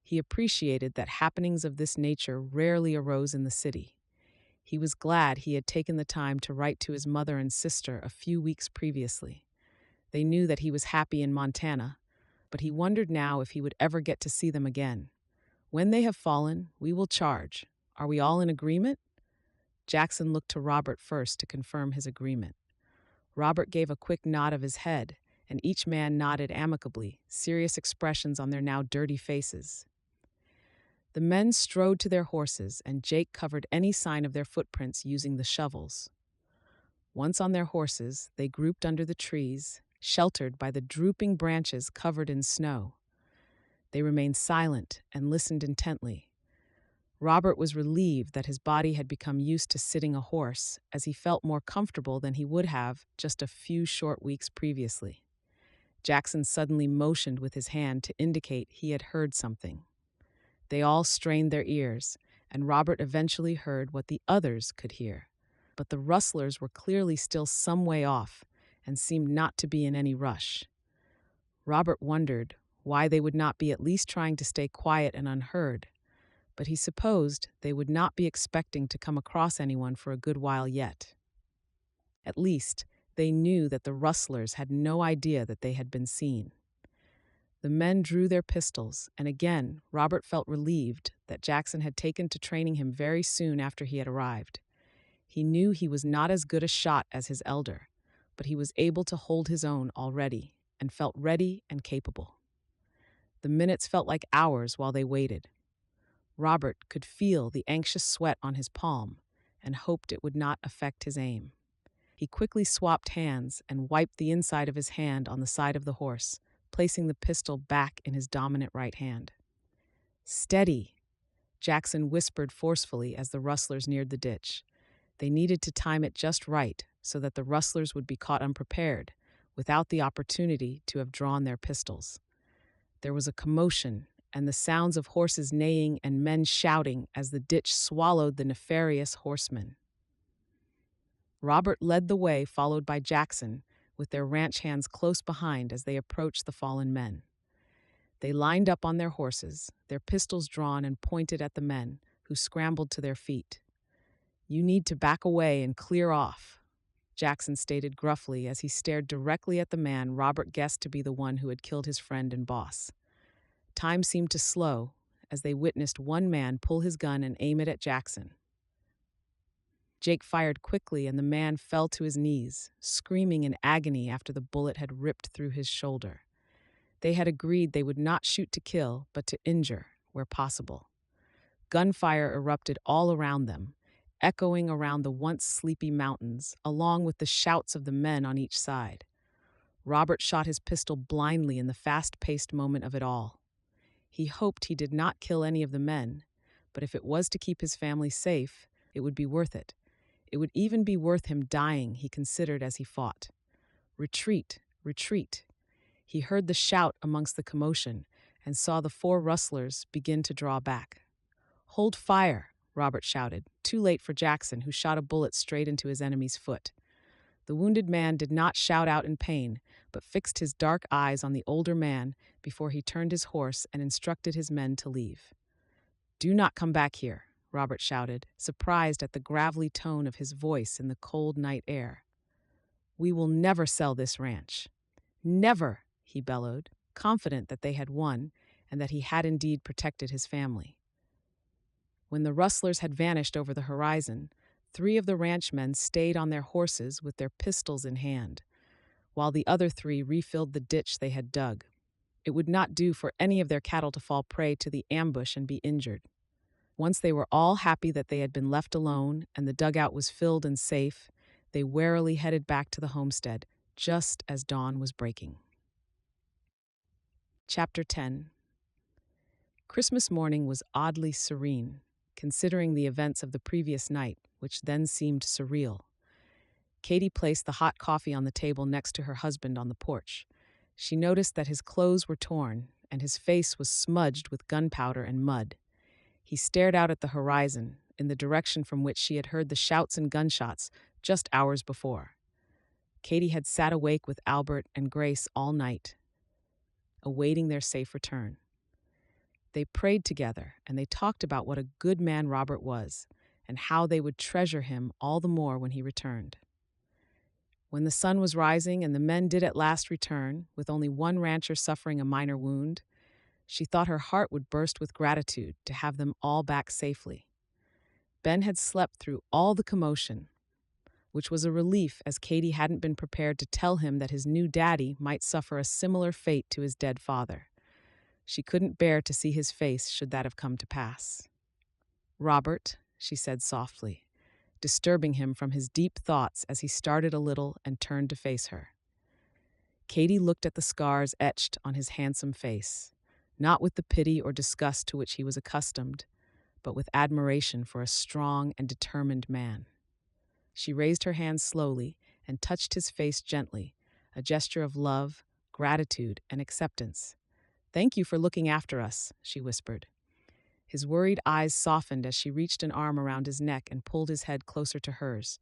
He appreciated that happenings of this nature rarely arose in the city. He was glad he had taken the time to write to his mother and sister a few weeks previously. They knew that he was happy in Montana, but he wondered now if he would ever get to see them again. "When they have fallen, we will charge. Are we all in agreement?" Jackson looked to Robert first to confirm his agreement. Robert gave a quick nod of his head, and each man nodded amicably, serious expressions on their now dirty faces. The men strode to their horses, and Jake covered any sign of their footprints using the shovels. Once on their horses, they grouped under the trees, sheltered by the drooping branches covered in snow. They remained silent and listened intently. Robert was relieved that his body had become used to sitting a horse, as he felt more comfortable than he would have just a few short weeks previously. Jackson suddenly motioned with his hand to indicate he had heard something. They all strained their ears, and Robert eventually heard what the others could hear. But the rustlers were clearly still some way off and seemed not to be in any rush. Robert wondered why they would not be at least trying to stay quiet and unheard, but he supposed they would not be expecting to come across anyone for a good while yet. At least, they knew that the rustlers had no idea that they had been seen. The men drew their pistols, and again, Robert felt relieved that Jackson had taken to training him very soon after he had arrived. He knew he was not as good a shot as his elder, but he was able to hold his own already and felt ready and capable. The minutes felt like hours while they waited. Robert could feel the anxious sweat on his palm and hoped it would not affect his aim. He quickly swapped hands and wiped the inside of his hand on the side of the horse, placing the pistol back in his dominant right hand. "Steady," Jackson whispered forcefully as the rustlers neared the ditch. They needed to time it just right so that the rustlers would be caught unprepared, without the opportunity to have drawn their pistols. There was a commotion and the sounds of horses neighing and men shouting as the ditch swallowed the nefarious horsemen. Robert led the way, followed by Jackson, with their ranch hands close behind as they approached the fallen men. They lined up on their horses, their pistols drawn and pointed at the men, who scrambled to their feet. "You need to back away and clear off," Jackson stated gruffly as he stared directly at the man Robert guessed to be the one who had killed his friend and boss. Time seemed to slow as they witnessed one man pull his gun and aim it at Jackson. Jake fired quickly and the man fell to his knees, screaming in agony after the bullet had ripped through his shoulder. They had agreed they would not shoot to kill, but to injure, where possible. Gunfire erupted all around them, echoing around the once sleepy mountains, along with the shouts of the men on each side. Robert shot his pistol blindly in the fast-paced moment of it all. He hoped he did not kill any of the men, but if it was to keep his family safe, it would be worth it. It would even be worth him dying, he considered as he fought. Retreat, retreat. He heard the shout amongst the commotion and saw the 4 rustlers begin to draw back. "Hold fire," Robert shouted, too late for Jackson, who shot a bullet straight into his enemy's foot. The wounded man did not shout out in pain, but fixed his dark eyes on the older man before he turned his horse and instructed his men to leave. "Do not come back here," Robert shouted, surprised at the gravelly tone of his voice in the cold night air. "We will never sell this ranch." "Never," he bellowed, confident that they had won and that he had indeed protected his family. When the rustlers had vanished over the horizon, 3 of the ranchmen stayed on their horses with their pistols in hand, while the other 3 refilled the ditch they had dug. It would not do for any of their cattle to fall prey to the ambush and be injured. Once they were all happy that they had been left alone and the dugout was filled and safe, they warily headed back to the homestead, just as dawn was breaking. Chapter 10. Christmas morning was oddly serene, considering the events of the previous night, which then seemed surreal. Katie placed the hot coffee on the table next to her husband on the porch. She noticed that his clothes were torn and his face was smudged with gunpowder and mud. He stared out at the horizon, in the direction from which she had heard the shouts and gunshots just hours before. Katie had sat awake with Albert and Grace all night, awaiting their safe return. They prayed together, and they talked about what a good man Robert was, and how they would treasure him all the more when he returned. When the sun was rising and the men did at last return, with only one rancher suffering a minor wound, she thought her heart would burst with gratitude to have them all back safely. Ben had slept through all the commotion, which was a relief as Katie hadn't been prepared to tell him that his new daddy might suffer a similar fate to his dead father. She couldn't bear to see his face should that have come to pass. "Robert," she said softly, disturbing him from his deep thoughts as he started a little and turned to face her. Katie looked at the scars etched on his handsome face, not with the pity or disgust to which he was accustomed, but with admiration for a strong and determined man. She raised her hand slowly and touched his face gently, a gesture of love, gratitude, and acceptance. "Thank you for looking after us," she whispered. His worried eyes softened as she reached an arm around his neck and pulled his head closer to hers.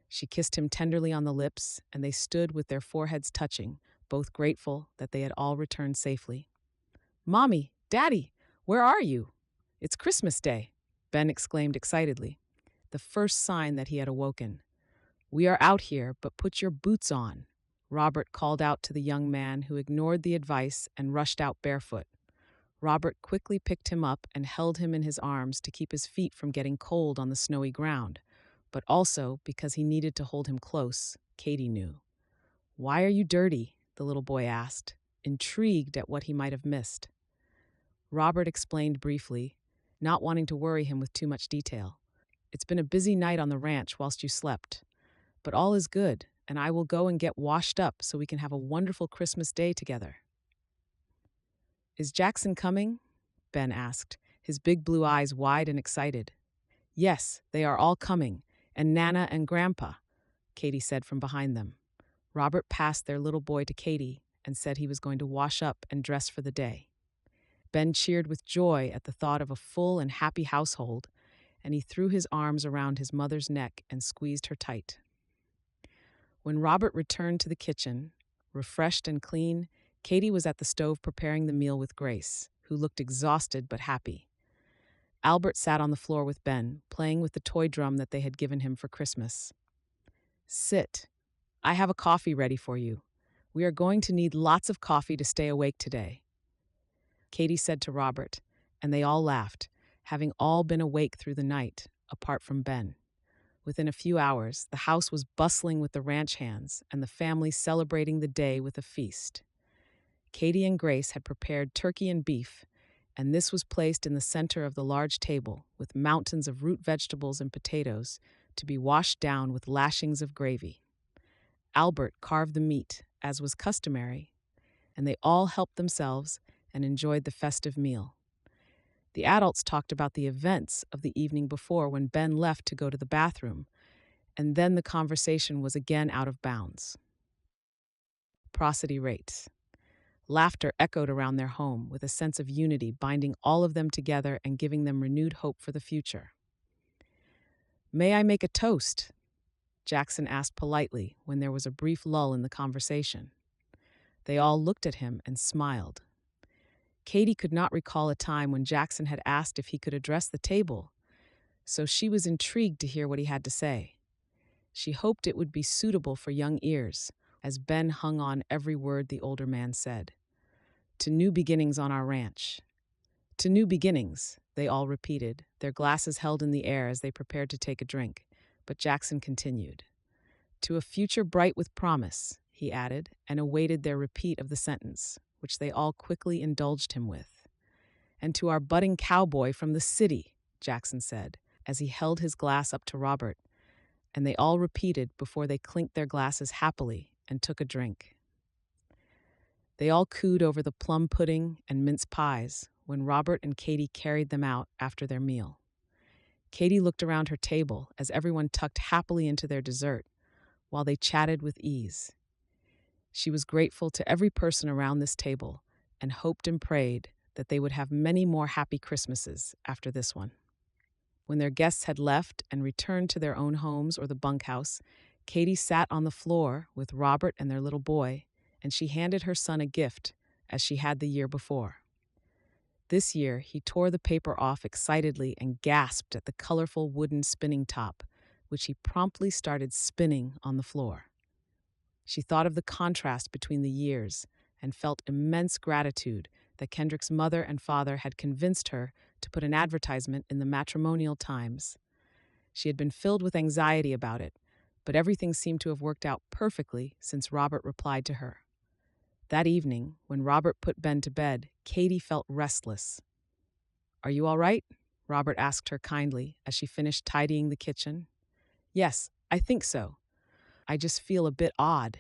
She kissed him tenderly on the lips, and they stood with their foreheads touching, both grateful that they had all returned safely. "Mommy, Daddy, where are you?" It's Christmas Day, Ben exclaimed excitedly, the first sign that he had awoken. We are out here, but put your boots on, Robert called out to the young man, who ignored the advice and rushed out barefoot. Robert quickly picked him up and held him in his arms to keep his feet from getting cold on the snowy ground, but also because he needed to hold him close, Katie knew. Why are you dirty? The little boy asked, intrigued at what he might have missed. Robert explained briefly, not wanting to worry him with too much detail. It's been a busy night on the ranch whilst you slept, but all is good, and I will go and get washed up so we can have a wonderful Christmas day together. Is Jackson coming? Ben asked, his big blue eyes wide and excited. Yes, they are all coming, and Nana and Grandpa, Katie said from behind them. Robert passed their little boy to Katie and said he was going to wash up and dress for the day. Ben cheered with joy at the thought of a full and happy household, and he threw his arms around his mother's neck and squeezed her tight. When Robert returned to the kitchen, refreshed and clean, Katie was at the stove preparing the meal with Grace, who looked exhausted but happy. Albert sat on the floor with Ben, playing with the toy drum that they had given him for Christmas. Sit. I have a coffee ready for you. We are going to need lots of coffee to stay awake today, Katie said to Robert, and they all laughed, having all been awake through the night, apart from Ben. Within a few hours, the house was bustling with the ranch hands and the family celebrating the day with a feast. Katie and Grace had prepared turkey and beef, and this was placed in the center of the large table with mountains of root vegetables and potatoes to be washed down with lashings of gravy. Albert carved the meat, as was customary, and they all helped themselves and enjoyed the festive meal. The adults talked about the events of the evening before when Ben left to go to the bathroom, and then the conversation was again out of bounds. Prosody rates. Laughter echoed around their home with a sense of unity binding all of them together and giving them renewed hope for the future. May I make a toast? Jackson asked politely when there was a brief lull in the conversation. They all looked at him and smiled. Katie could not recall a time when Jackson had asked if he could address the table, so she was intrigued to hear what he had to say. She hoped it would be suitable for young ears, as Ben hung on every word the older man said. To new beginnings on our ranch. To new beginnings, they all repeated, their glasses held in the air as they prepared to take a drink, but Jackson continued. To a future bright with promise, he added, and awaited their repeat of the sentence, which they all quickly indulged him with. And to our budding cowboy from the city, Jackson said, as he held his glass up to Robert, and they all repeated before they clinked their glasses happily and took a drink. They all cooed over the plum pudding and mince pies when Robert and Katie carried them out after their meal. Katie looked around her table as everyone tucked happily into their dessert, while they chatted with ease. She was grateful to every person around this table and hoped and prayed that they would have many more happy Christmases after this one. When their guests had left and returned to their own homes or the bunkhouse, Katie sat on the floor with Robert and their little boy, and she handed her son a gift, as she had the year before. This year, he tore the paper off excitedly and gasped at the colorful wooden spinning top, which he promptly started spinning on the floor. She thought of the contrast between the years and felt immense gratitude that Kendrick's mother and father had convinced her to put an advertisement in the Matrimonial Times. She had been filled with anxiety about it, but everything seemed to have worked out perfectly since Robert replied to her. That evening, when Robert put Ben to bed, Katie felt restless. Are you all right? Robert asked her kindly as she finished tidying the kitchen. Yes, I think so. I just feel a bit odd,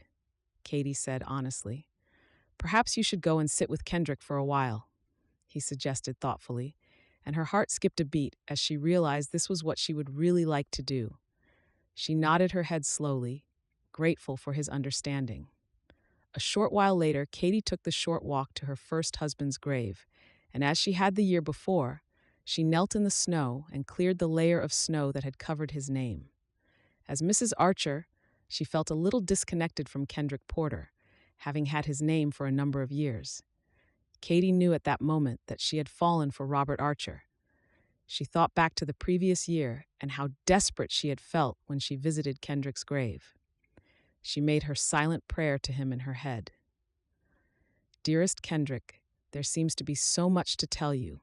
Katie said honestly. Perhaps you should go and sit with Kendrick for a while, he suggested thoughtfully, and her heart skipped a beat as she realized this was what she would really like to do. She nodded her head slowly, grateful for his understanding. A short while later, Katie took the short walk to her first husband's grave, and as she had the year before, she knelt in the snow and cleared the layer of snow that had covered his name. As Mrs. Archer, she felt a little disconnected from Kendrick Porter, having had his name for a number of years. Katie knew at that moment that she had fallen for Robert Archer. She thought back to the previous year and how desperate she had felt when she visited Kendrick's grave. She made her silent prayer to him in her head. Dearest Kendrick, there seems to be so much to tell you.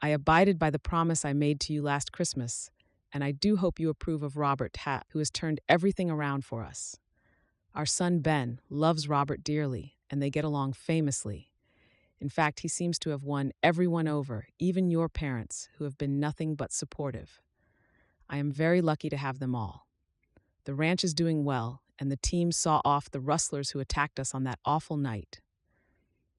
I abided by the promise I made to you last Christmas, and I do hope you approve of Robert Hatt, who has turned everything around for us. Our son Ben loves Robert dearly, and they get along famously. In fact, he seems to have won everyone over, even your parents, who have been nothing but supportive. I am very lucky to have them all. The ranch is doing well, and the team saw off the rustlers who attacked us on that awful night.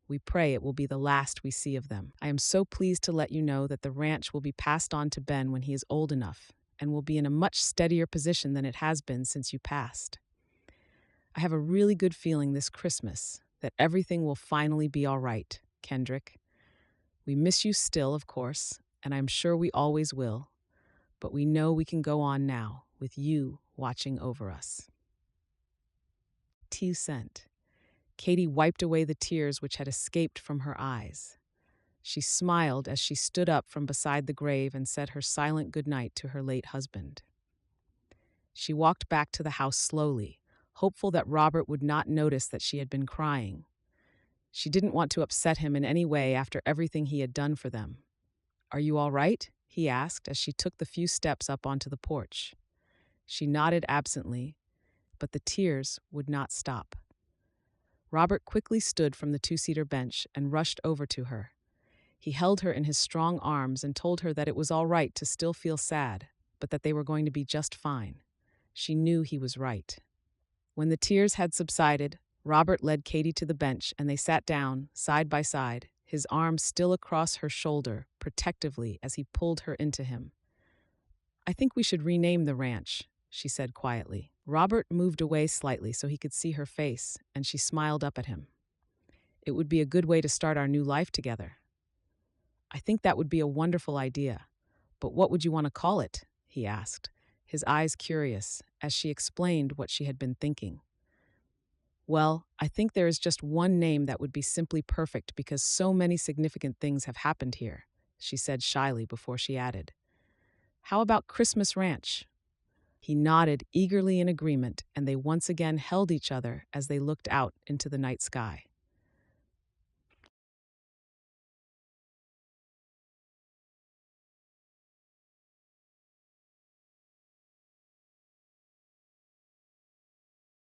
We pray it will be the last we see of them. I am so pleased to let you know that the ranch will be passed on to Ben when he is old enough, and will be in a much steadier position than it has been since you passed. I have a really good feeling this Christmas that everything will finally be all right, Kendrick. We miss you still, of course, and I'm sure we always will, but we know we can go on now with you watching over us. Tea sent. Katie wiped away the tears which had escaped from her eyes. She smiled as she stood up from beside the grave and said her silent goodnight to her late husband. She walked back to the house slowly, hopeful that Robert would not notice that she had been crying. She didn't want to upset him in any way after everything he had done for them. "Are you all right?" he asked as she took the few steps up onto the porch. She nodded absently, but the tears would not stop. Robert quickly stood from the two-seater bench and rushed over to her. He held her in his strong arms and told her that it was all right to still feel sad, but that they were going to be just fine. She knew he was right. When the tears had subsided, Robert led Katie to the bench and they sat down, side by side, his arm still across her shoulder, protectively as he pulled her into him. "I think we should rename the ranch," she said quietly. Robert moved away slightly so he could see her face, and she smiled up at him. "It would be a good way to start our new life together." "I think that would be a wonderful idea. But what would you want to call it?" he asked, his eyes curious, as she explained what she had been thinking. "Well, I think there is just one name that would be simply perfect because so many significant things have happened here," she said shyly before she added, "How about Christmas Ranch?" He nodded eagerly in agreement, and they once again held each other as they looked out into the night sky.